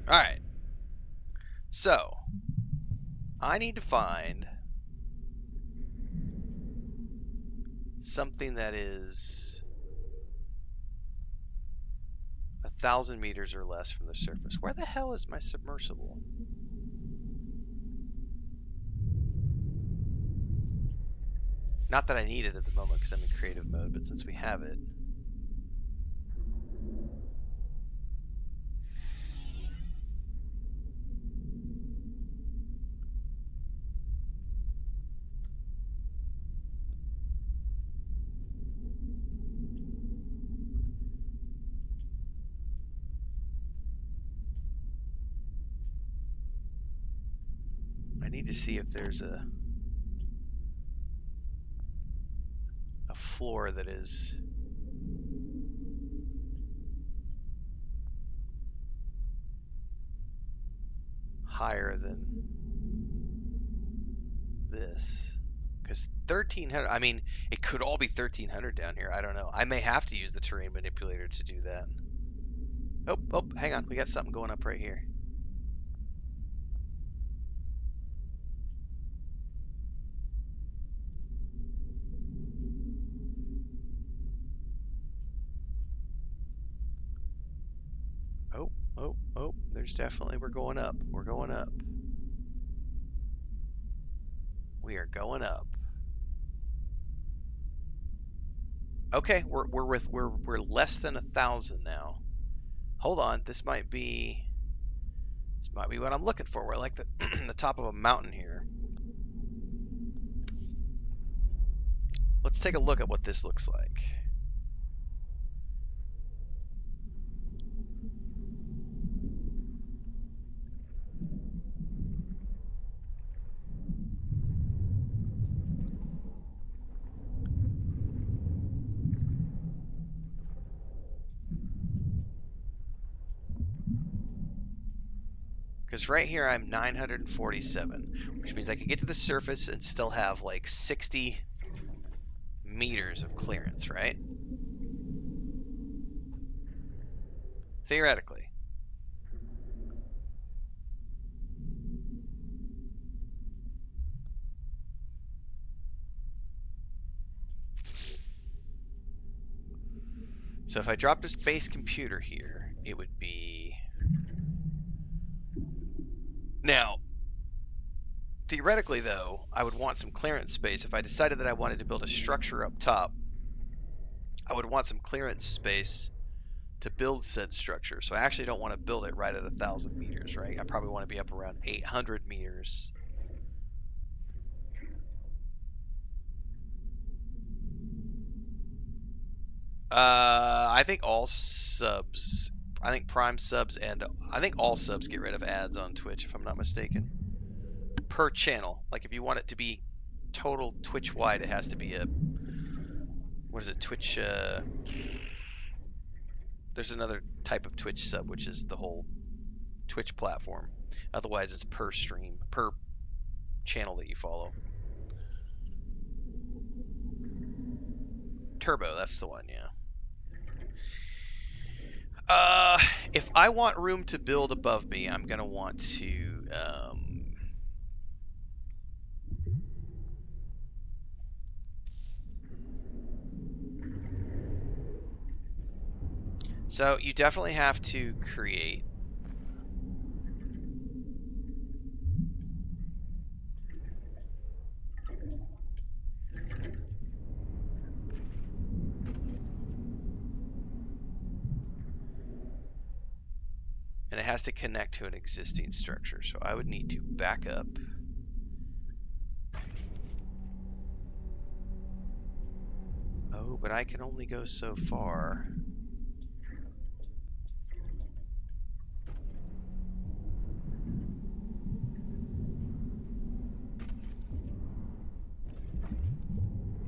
All right. So, I need to find something that is 1,000 meters or less from the surface. Where the hell is my submersible? Not that I need it at the moment because I'm in creative mode, but since we have it. I need to see if there's a floor that is higher than this. Because 1300, I mean, it could all be 1300 down here. I don't know. I may have to use the terrain manipulator to do that. Oh, hang on. We got something going up right here. Oh, there's definitely, we're going up. We're going up. We are going up. Okay, we're less than 1,000 now. Hold on, this might be what I'm looking for. We're like the top of a mountain here. Let's take a look at what this looks like. Because right here I'm 947, which means I could get to the surface and still have like 60 meters of clearance, right? Theoretically. So if I dropped a space computer here, it would be... Now, theoretically though, I would want some clearance space. If I decided that I wanted to build a structure up top, I would want some clearance space to build said structure. So I actually don't want to build it right at 1,000 meters, right? I probably want to be up around 800 meters. I think all subs, I think Prime subs, and I think all subs get rid of ads on Twitch, if I'm not mistaken. Per channel. Like if you want it to be total Twitch wide, it has to be a, what is it, Twitch, there's another type of Twitch sub, which is the whole Twitch platform. Otherwise, it's per stream, per channel that you follow. Turbo, that's the one, yeah. If I want room to build above me, I'm gonna want to, so you definitely have to create and it has to connect to an existing structure. So I would need to back up. Oh, but I can only go so far.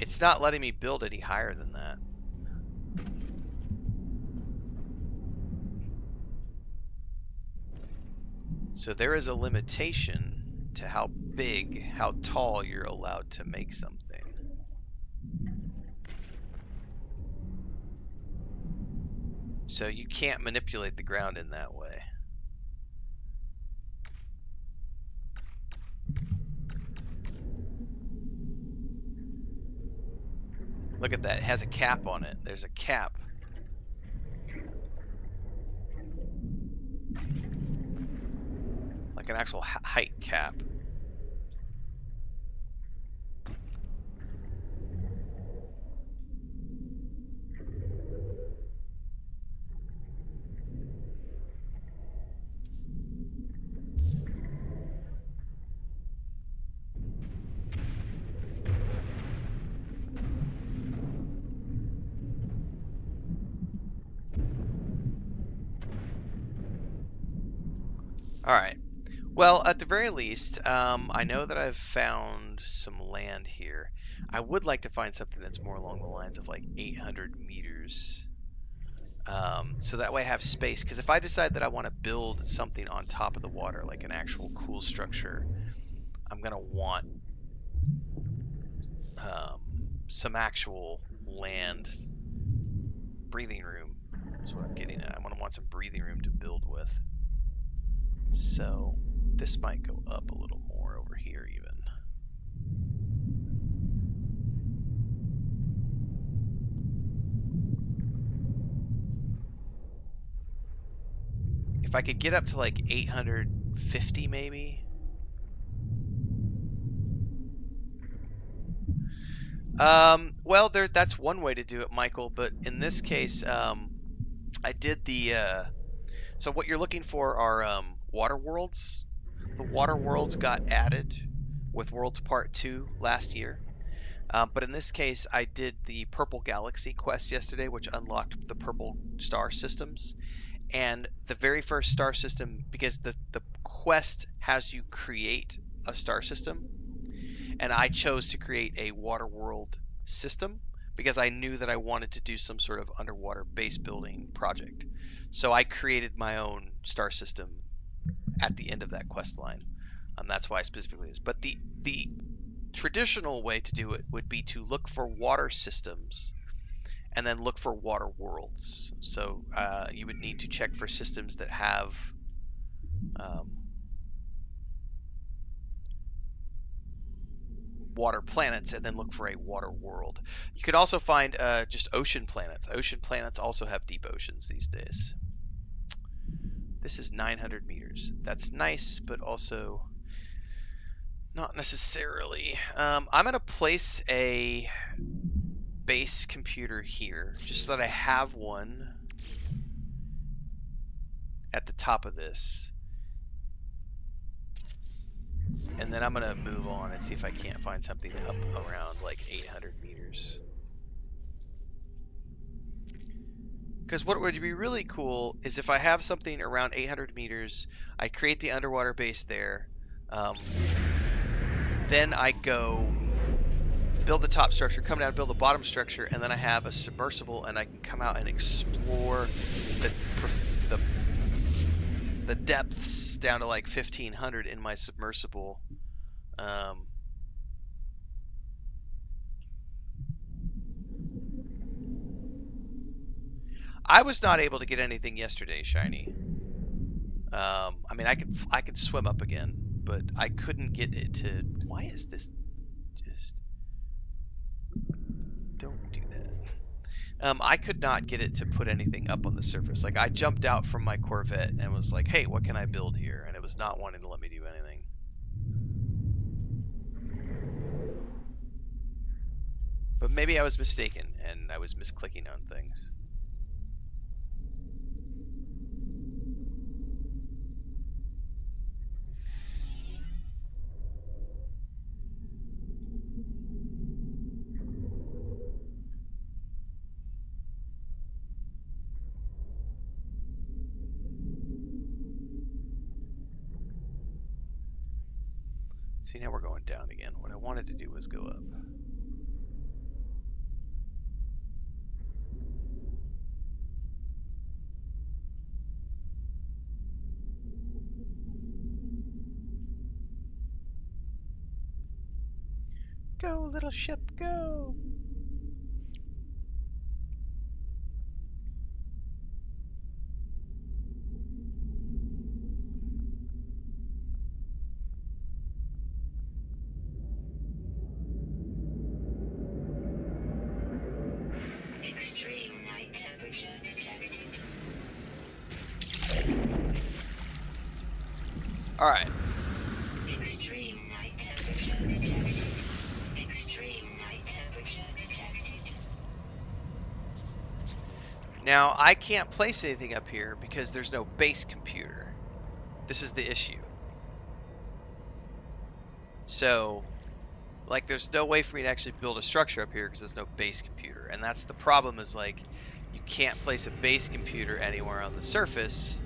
It's not letting me build any higher than that. So there is a limitation to how big, how tall you're allowed to make something. So you can't manipulate the ground in that way. Look at that, it has a cap on it. There's a cap. Like an actual height cap. All right. Well, at the very least, I know that I've found some land here. I would like to find something that's more along the lines of like 800 meters. So that way I have space. Because if I decide that I want to build something on top of the water, like an actual cool structure, I'm going to want some actual land breathing room. That's what I'm getting at. I'm going to want some breathing room to build with. So this might go up a little more over here even. If I could get up to like 850 maybe. Well, that's one way to do it, Michael, but in this case, I did the, so what you're looking for are water worlds. The water worlds got added with Worlds Part 2 last year. But in this case, I did the Purple Galaxy quest yesterday, which unlocked the purple star systems. And the very first star system, because the quest has you create a star system, and I chose to create a water world system because I knew that I wanted to do some sort of underwater base building project. So I created my own star system at the end of that quest line. That's why I specifically is. But the traditional way to do it would be to look for water systems and then look for water worlds. So you would need to check for systems that have water planets and then look for a water world. You could also find just ocean planets. Ocean planets also have deep oceans these days. This is 900 meters. That's nice, but also not necessarily. I'm going to place a base computer here just so that I have one at the top of this. And then I'm going to move on and see if I can't find something up around like 800 meters. Because what would be really cool is if I have something around 800 meters, I create the underwater base there. Then I go build the top structure, come down, build the bottom structure, and then I have a submersible, and I can come out and explore the depths down to like 1500 in my submersible. I was not able to get anything yesterday, Shiny. I mean, I could swim up again, but I couldn't get it to. Why is this? Just don't do that. I could not get it to put anything up on the surface. Like I jumped out from my Corvette and was like, "Hey, what can I build here?" And it was not wanting to let me do anything. But maybe I was mistaken and I was misclicking on things. See, now we're going down again. What I wanted to do was go up. Go, little ship, go! Extreme night temperature detected. Alright. Extreme night temperature detected. Extreme night temperature detected. Now, I can't place anything up here because there's no base computer. This is the issue. So, like, there's no way for me to actually build a structure up here because there's no base computer. And that's the problem is, like, you can't place a base computer anywhere on the surface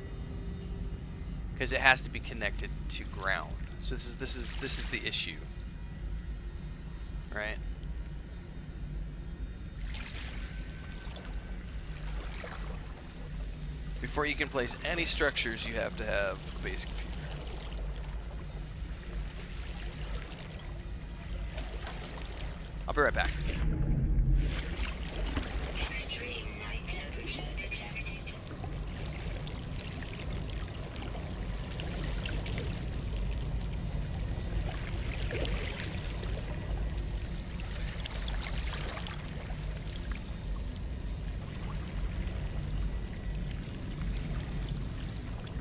because it has to be connected to ground. So this is the issue. Right? Before you can place any structures, you have to have a base computer. be right back. Extreme night temperature detected.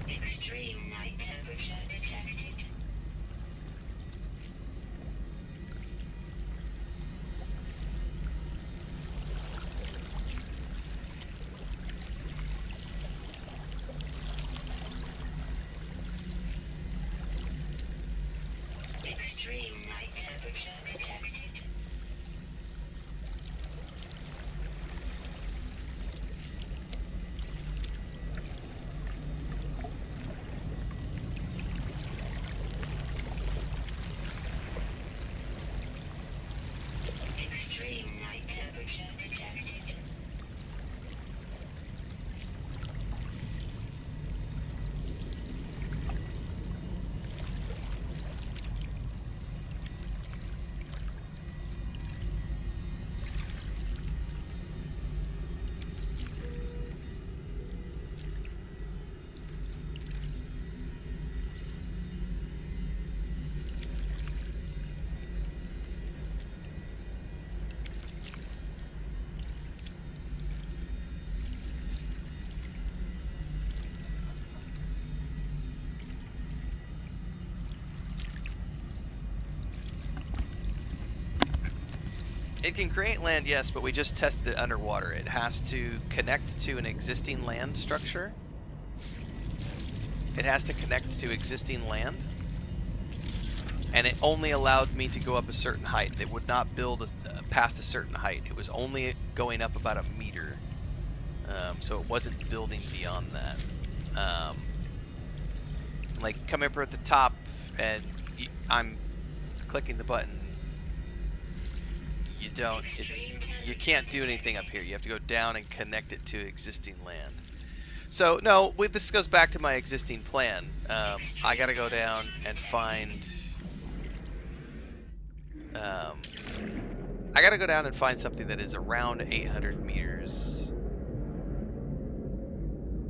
Extreme night temperature detected. Extreme night temperature detected. Extreme night temperature detected. It can create land, yes, but we just tested it underwater. It has to connect to an existing land structure. It has to connect to existing land. And it only allowed me to go up a certain height. It would not build past a certain height. It was only going up about a meter. So it wasn't building beyond that. Like, come up at the top, and I'm clicking the button. You can't do anything up here. You have to go down and connect it to existing land. So no, this goes back to my existing plan. I gotta go down and find. I gotta go down and find something that is around 800 meters.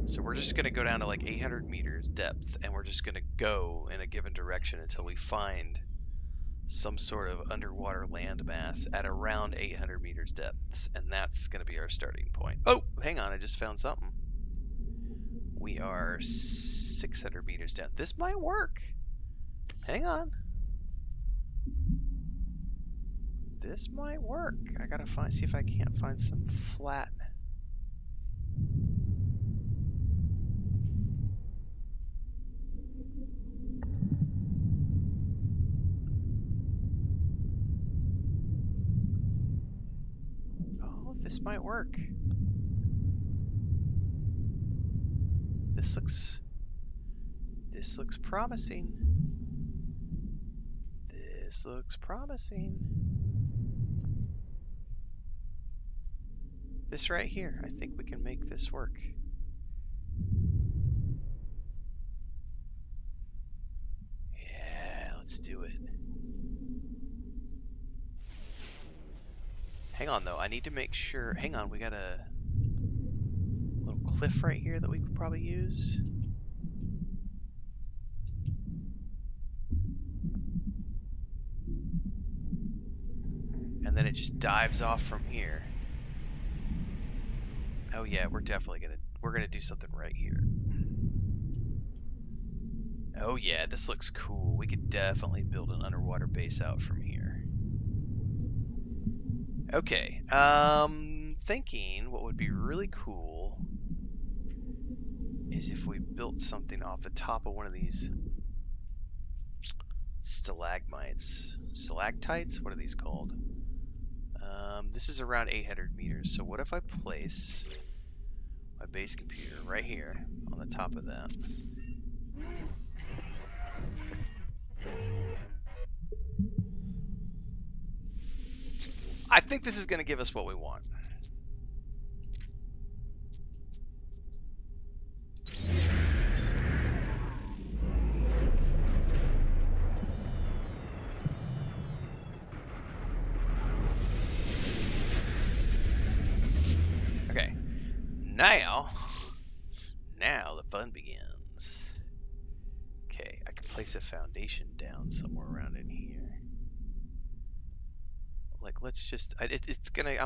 So we're just gonna go down to like 800 meters depth, and we're just gonna go in a given direction until we find some sort of underwater landmass at around 800 meters depths, and that's going to be our starting point. Oh, hang on, I just found something. We are 600 meters down. This might work. Hang on. This might work. I gotta see if I can't find some flat. This might work. This looks promising. This looks promising. This right here, I think we can make this work. Yeah, let's do it. Hang on though, I need to make sure. Hang on, we got a little cliff right here that we could probably use. And then it just dives off from here. Oh yeah, we're gonna do something right here. Oh yeah, this looks cool. We could definitely build an underwater base out from here. Okay, thinking what would be really cool is if we built something off the top of one of these stalagmites. Stalactites? What are these called? This is around 800 meters. So what if I place my base computer right here on the top of that? I think this is going to give us what we want. now the fun begins. Okay, I can place a foundation down somewhere around in here. Like, let's just, I'm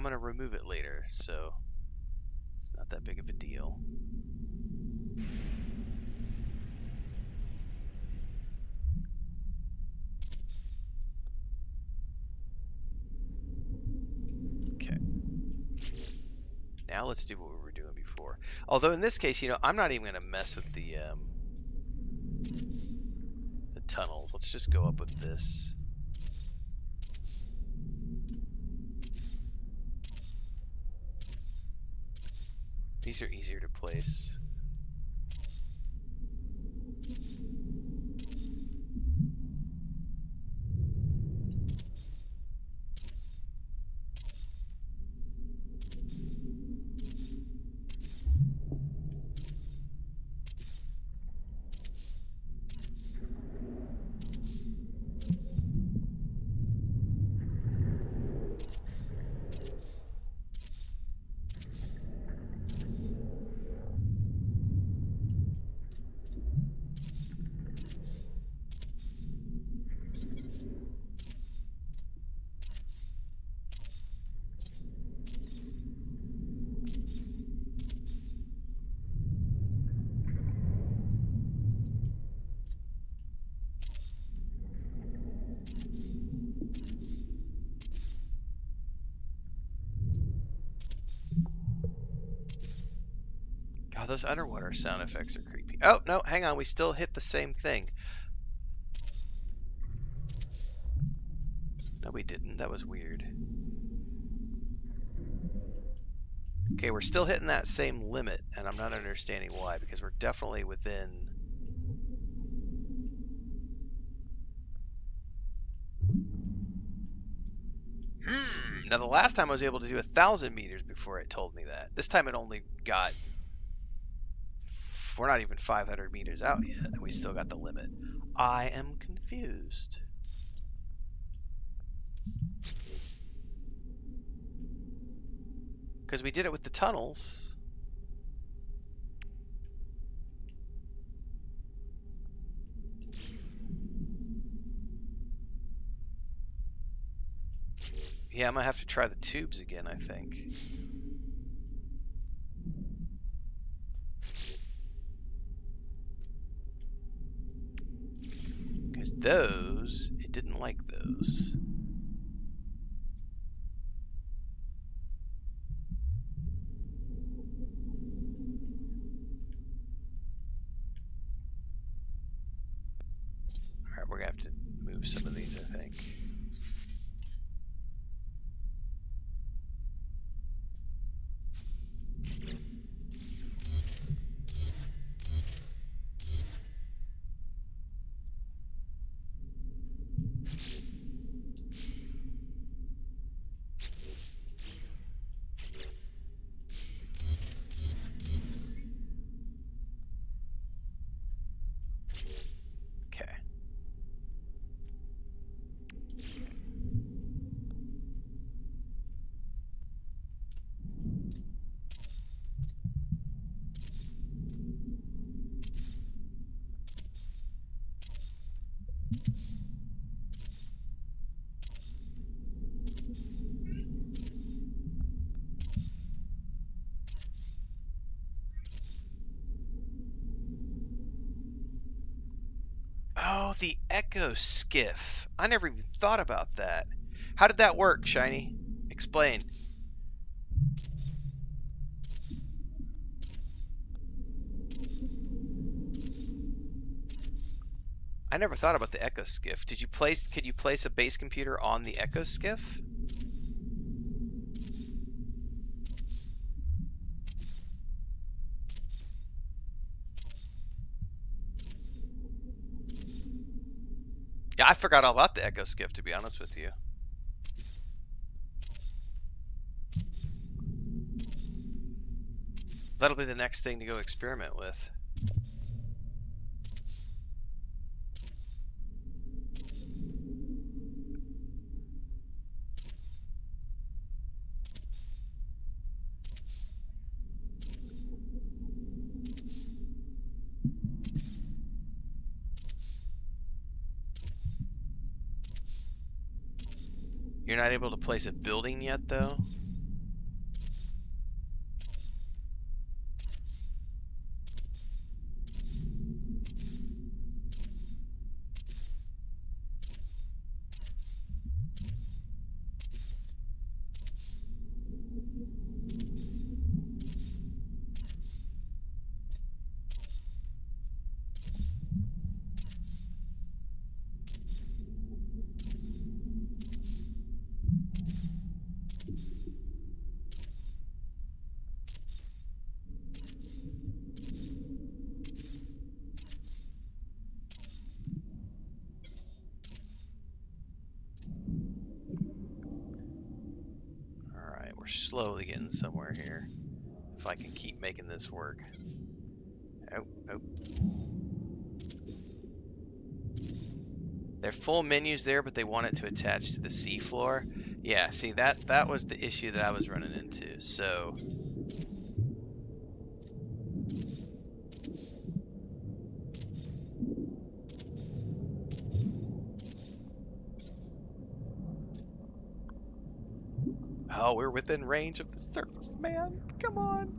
gonna remove it later, so it's not that big of a deal. Okay. Now let's do what we were doing before. Although in this case, I'm not even gonna mess with the tunnels. Let's just go up with this. These are easier to place. God, those underwater sound effects are creepy. Oh, no, hang on. We still hit the same thing. No, we didn't. That was weird. Okay, we're still hitting that same limit, and I'm not understanding why, because we're definitely within... Now, the last time I was able to do 1,000 meters before it told me that. This time it only got... We're not even 500 meters out yet, and we still got the limit. I am confused. Because we did it with the tunnels. Yeah, I'm going to have to try the tubes again, I think. Because those, it didn't like those. Alright, we're going to have to move some of these, I think. Okay. Oh, the Echo Skiff. I never even thought about that. How did that work, Shiny? Explain. I never thought about the Echo Skiff. Could you place a base computer on the Echo Skiff? Yeah, I forgot all about the Echo Skiff, to be honest with you. That'll be the next thing to go experiment with. You're not able to place a building yet, though? Alright, we're slowly getting somewhere here. If I can keep making this work. Oh, oh. They're full menus there, but they want it to attach to the seafloor. Yeah, see, that was the issue that I was running into. So oh, we're within range of the surface, man. Come on.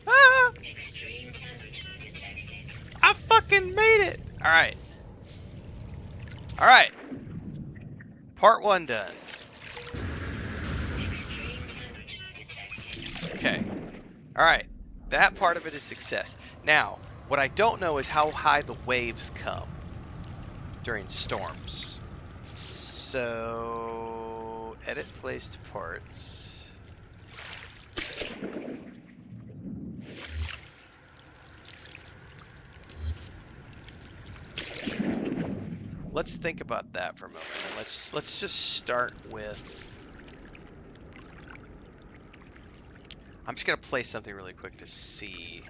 Ah! Extreme temperature detected. I fucking made it. All right. All right. Part 1 done. Extreme temperature detected. Okay. All right. That part of it is success. Now, what I don't know is how high the waves come during storms. So, edit placed parts. Let's think about that for a moment. Let's just start with. I'm just gonna play something really quick to see.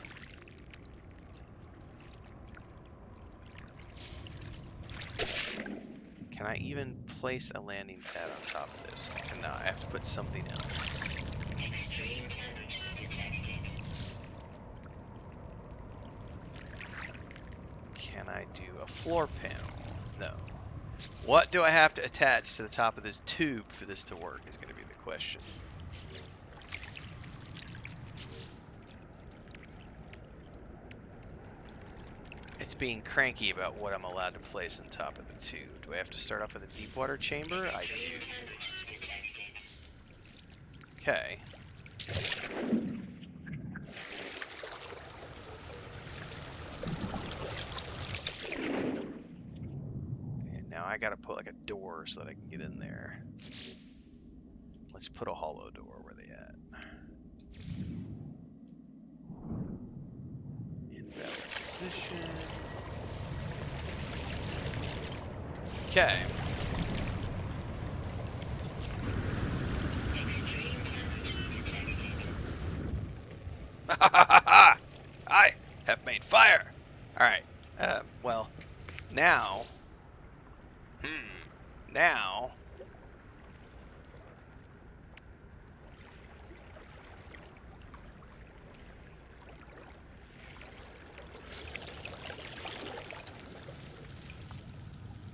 Can I even place a landing pad on top of this? I cannot. I have to put something else. Extreme temperature detected. Can I do a floor panel? No. What do I have to attach to the top of this tube for this to work is going to be the question. It's being cranky about what I'm allowed to place on top of the tube. Do I have to start off with a deep water chamber? I do. Extreme temperature detected. Okay. And now I gotta put like a door so that I can get in there. Let's put a hollow door. Where they at? Invalid position. Okay. Extreme temperature detected. I have made fire. All right. Well, now. Now.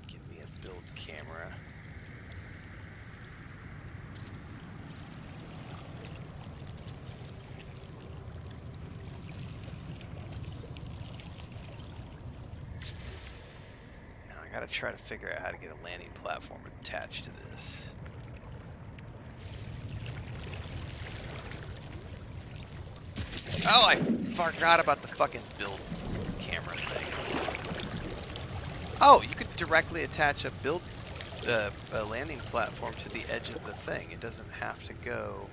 Give me a build camera. Now I gotta try to figure out how to get a landing platform attached to this. Oh, I forgot about the fucking build camera thing. Oh, you could directly attach a landing platform to the edge of the thing. It doesn't have to go.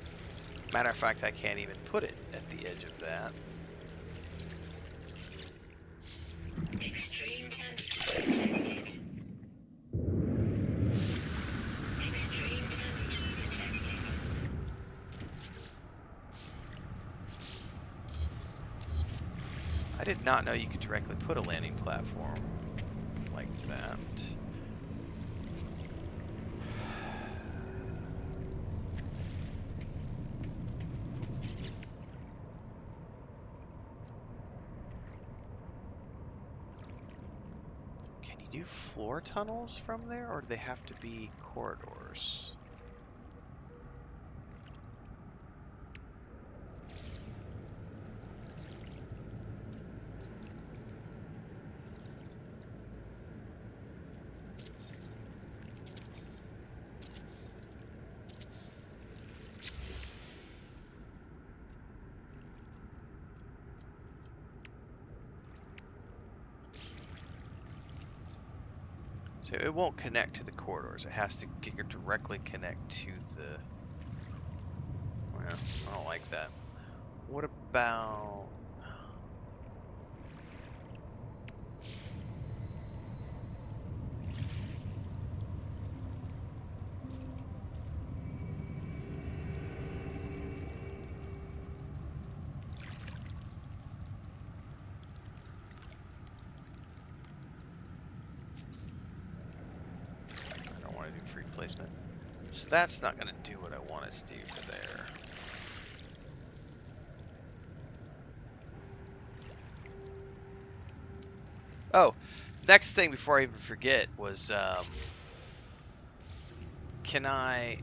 Matter of fact, I can't even put it at the edge of that. Extreme temperature detected. Extreme temperature detected. I did not know you could directly put a landing platform like that. new floor tunnels from there, or do they have to be corridors? So it won't connect to the corridors. It has to directly connect to the... Well, I don't like that. What about... I don't want to do free placement. So that's not going to do what I want it to do for there. Oh, next thing before I even forget was, can I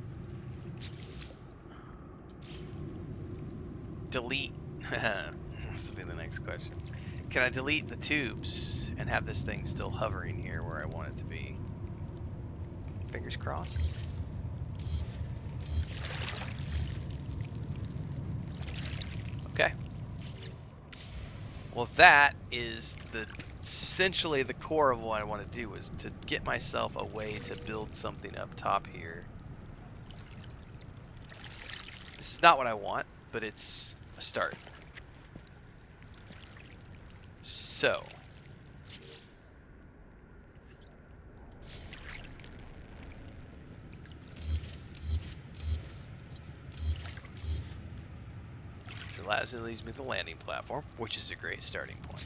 delete, this will be the next question. Can I delete the tubes and have this thing still hovering here where I want it to be? Fingers crossed. Okay. Well, that is essentially the core of what I want to do, is to get myself a way to build something up top here. This is not what I want, but it's a start. So, that leaves me the landing platform, which is a great starting point.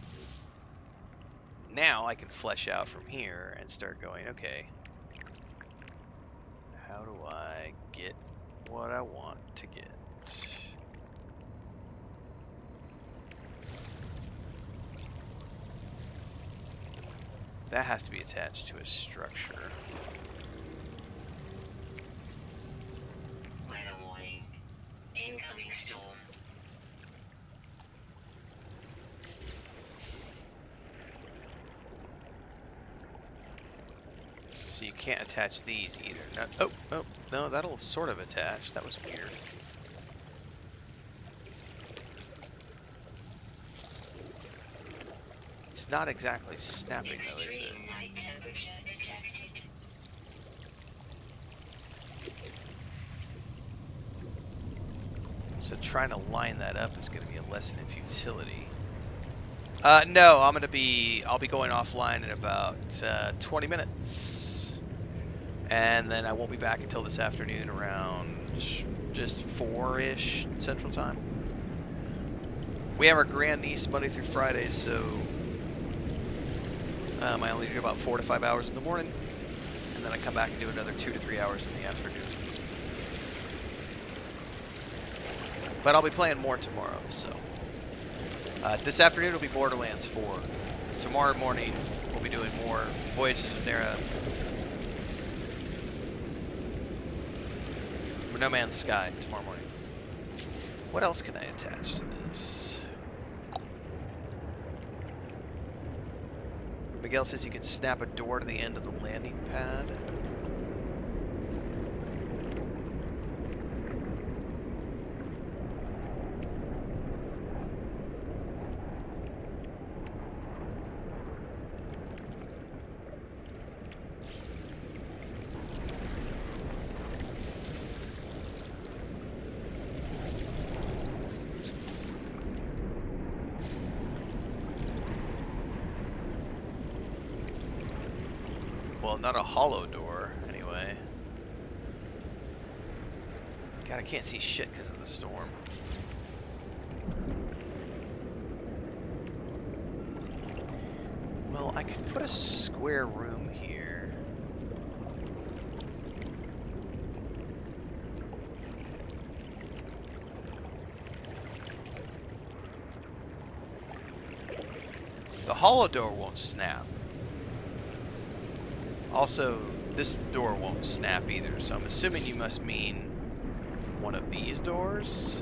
Now I can flesh out from here and start going, okay, how do I get what I want to get? That has to be attached to a structure. Weather warning. Incoming storm. So you can't attach these either. No, oh, no, that'll sort of attach. That was weird. It's not exactly snapping though, is it? Extreme night temperature detected. So trying to line that up is going to be a lesson in futility. No, I'll be going offline in about 20 minutes. And then I won't be back until this afternoon around just 4-ish Central Time. We have our grandniece Monday through Friday, so I only do about 4 to 5 hours in the morning. And then I come back and do another 2 to 3 hours in the afternoon. But I'll be playing more tomorrow, so. This afternoon will be Borderlands 4. Tomorrow morning, we'll be doing more Voyages of Nera. No Man's Sky tomorrow morning. What else can I attach to this? Miguel says you can snap a door to the end of the landing pad. Well, not a hollow door, anyway. God, I can't see shit because of the storm. Well, I could put a square room here. The hollow door won't snap. Also, this door won't snap either, so I'm assuming you must mean one of these doors?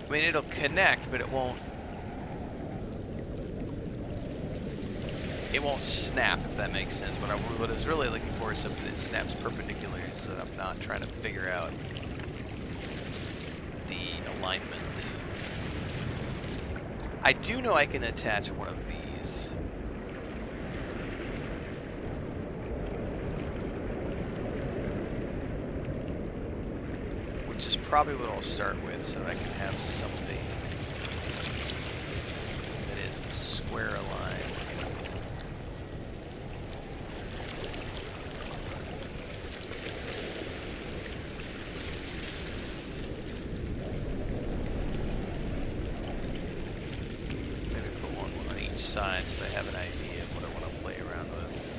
I mean, it'll connect, but it won't snap, if that makes sense. What I was really looking for is something that snaps perpendicularly so that I'm not trying to figure out the alignment. I do know I can attach one of these. Which is probably what I'll start with so that I can have something that is square aligned. Side so they have an idea of what I want to play around with.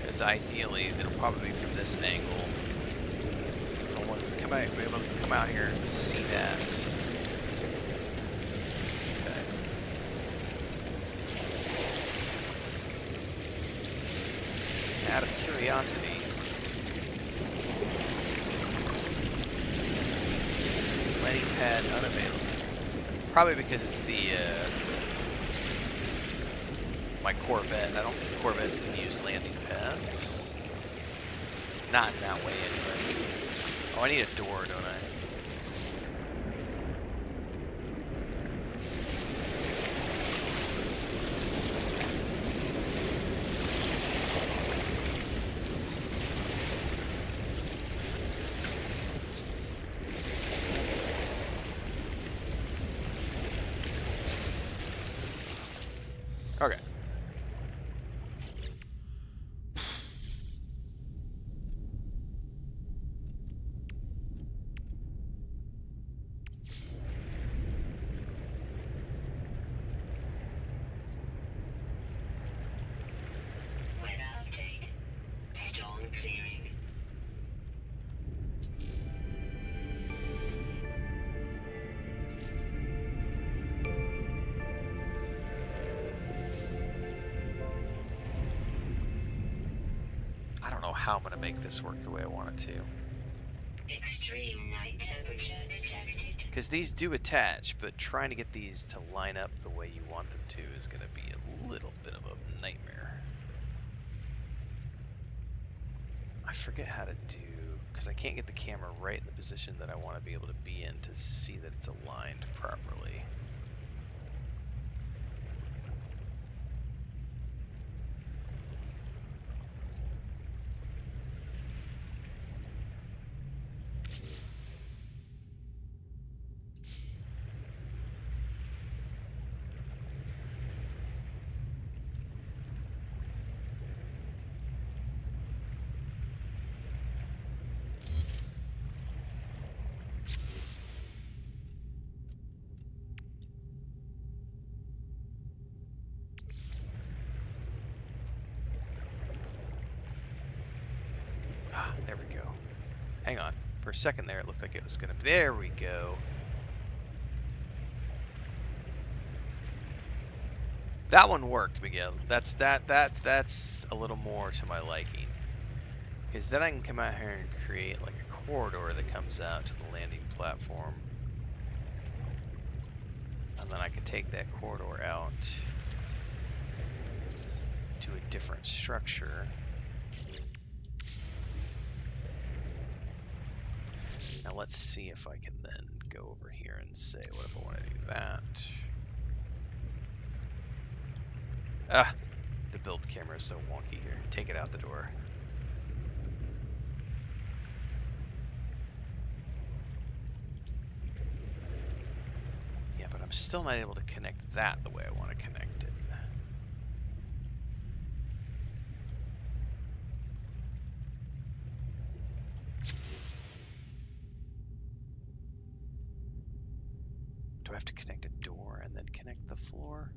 Because ideally, it'll probably be from this angle. I want to be able to come out here and see that. Okay. Out of curiosity, landing pad unavailable. Probably because it's the my Corvette. I don't think Corvettes can use landing pads. Not in that way, anyway. Oh, I need a door, don't I? Okay. Weather update. Storm clearing. I don't know how I'm going to make this work the way I want it to. Extreme night temperature detected. Because these do attach, but trying to get these to line up the way you want them to is going to be a little bit of a nightmare. I forget how to do, because I can't get the camera right in the position that I want to be able to be in to see that it's aligned properly. Ah, there we go. Hang on. For a second there, it looked like it was going to... There we go. That one worked, Miguel. That's a little more to my liking. Because then I can come out here and create like a corridor that comes out to the landing platform. And then I can take that corridor out to a different structure. Now let's see if I can then go over here and say, what if I want to do that? Ah, the build camera is so wonky here. Take it out the door. Yeah, but I'm still not able to connect that the way I want to connect it. Do I have to connect a door and then connect the floor?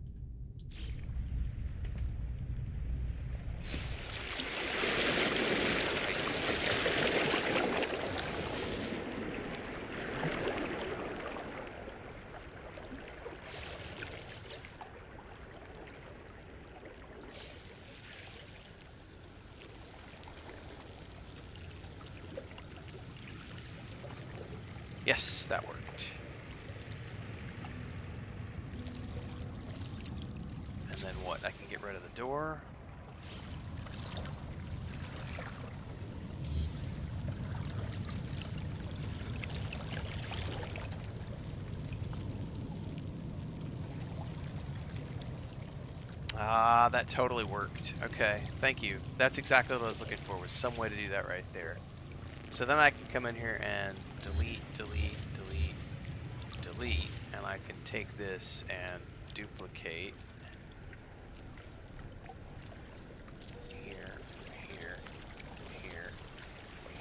Yes, that worked. And then what? I can get rid of the door. Ah, that totally worked. Okay, thank you. That's exactly what I was looking for, was some way to do that right there. So then I can come in here and delete, delete, delete, delete, and I can take this and duplicate here, here, here,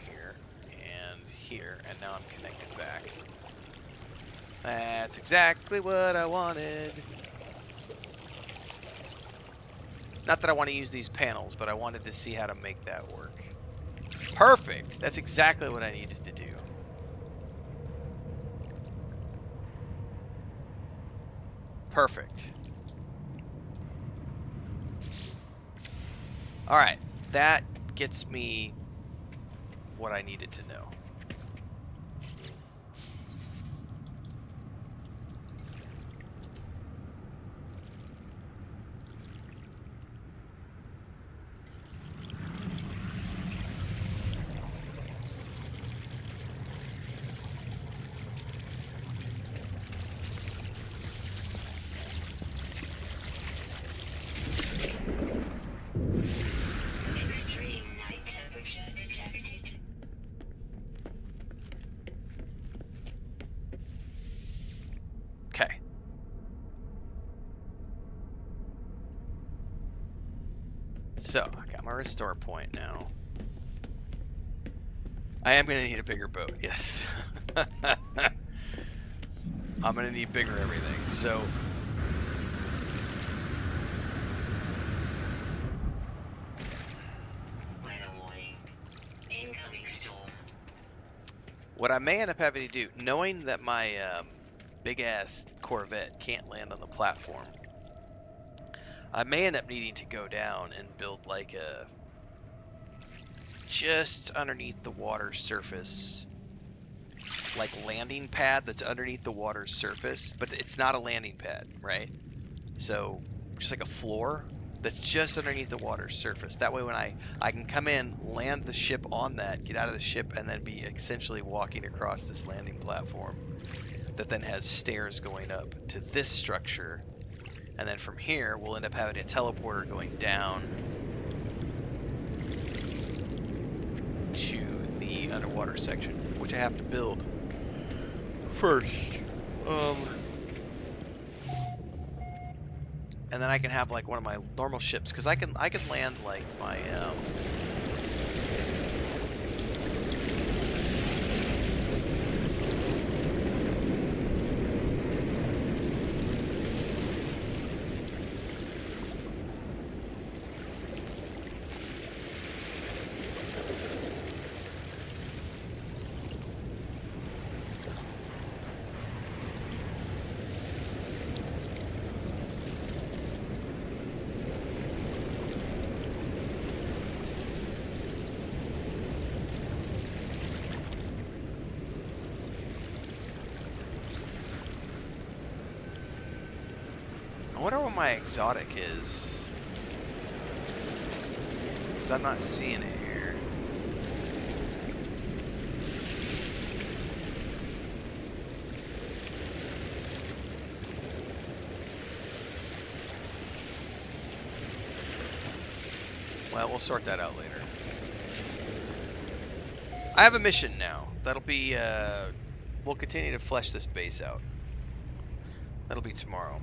here, and here, and now I'm connected back. That's exactly what I wanted. Not that I want to use these panels, but I wanted to see how to make that work. Perfect! That's exactly what I needed to do. Perfect. Alright, that gets me what I needed to know. Extreme night temperature detected. Okay. So, I got my restore point now. I am going to need a bigger boat, yes. I'm going to need bigger everything, so... Weather warning. Incoming storm. What I may end up having to do, knowing that my big-ass Corvette can't land on the platform, I may end up needing to go down and build like a... just underneath the water surface, like landing pad that's underneath the water surface, but it's not a landing pad, right? So just like a floor that's just underneath the water surface. That way when I can come in, land the ship on that, get out of the ship, and then be essentially walking across this landing platform that then has stairs going up to this structure. And then from here, we'll end up having a teleporter going down to the underwater section, which I have to build first. And then I can have like one of my normal ships, because I can land like my I wonder what my exotic is. Because I'm not seeing it here. Well, we'll sort that out later. I have a mission now. That'll be, we'll continue to flesh this base out. That'll be tomorrow.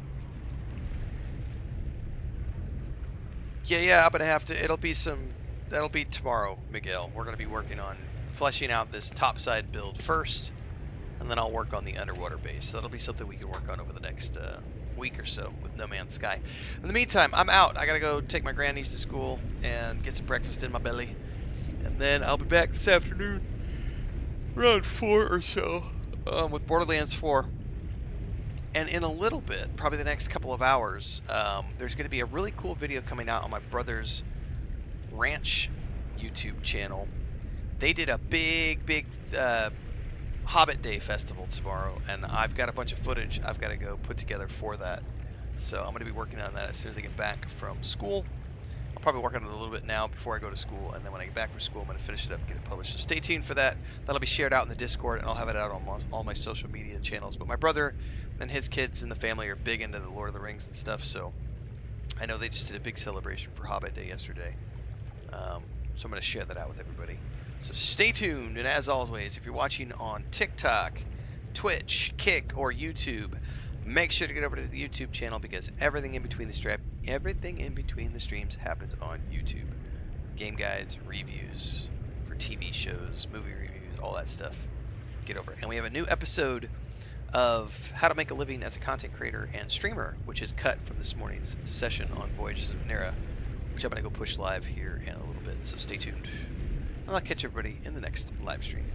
Yeah, I'm gonna have to, that'll be tomorrow, Miguel. We're gonna be working on fleshing out this topside build first. and then I'll work on the underwater base. So that'll be something we can work on over the next week or so with No Man's Sky. In the meantime, I'm out. I gotta go take my grandniece to school and get some breakfast in my belly, and then I'll be back this afternoon around 4 or so with Borderlands 4. And in a little bit, probably the next couple of hours, there's going to be a really cool video coming out on my brother's ranch YouTube channel. They did a big Hobbit Day festival tomorrow, and I've got a bunch of footage I've got to go put together for that. So I'm going to be working on that as soon as I get back from school. I'll probably work on it a little bit now before I go to school, and then when I get back from school, I'm going to finish it up and get it published. So stay tuned for that. That'll be shared out in the Discord, and I'll have it out on all my social media channels. But my brother and his kids and the family are big into the Lord of the Rings and stuff, so I know they just did a big celebration for Hobbit Day yesterday. So I'm going to share that out with everybody. So stay tuned, and as always, if you're watching on TikTok, Twitch, Kick, or YouTube, make sure to get over to the YouTube channel because everything in between the streams happens on YouTube. Game guides, reviews for TV shows, movie reviews, all that stuff. Get over it. And we have a new episode of How to Make a Living as a Content Creator and Streamer, which is cut from this morning's session on Voyagers of Nera, which I'm going to go push live here in a little bit. So stay tuned. And I'll catch everybody in the next live stream.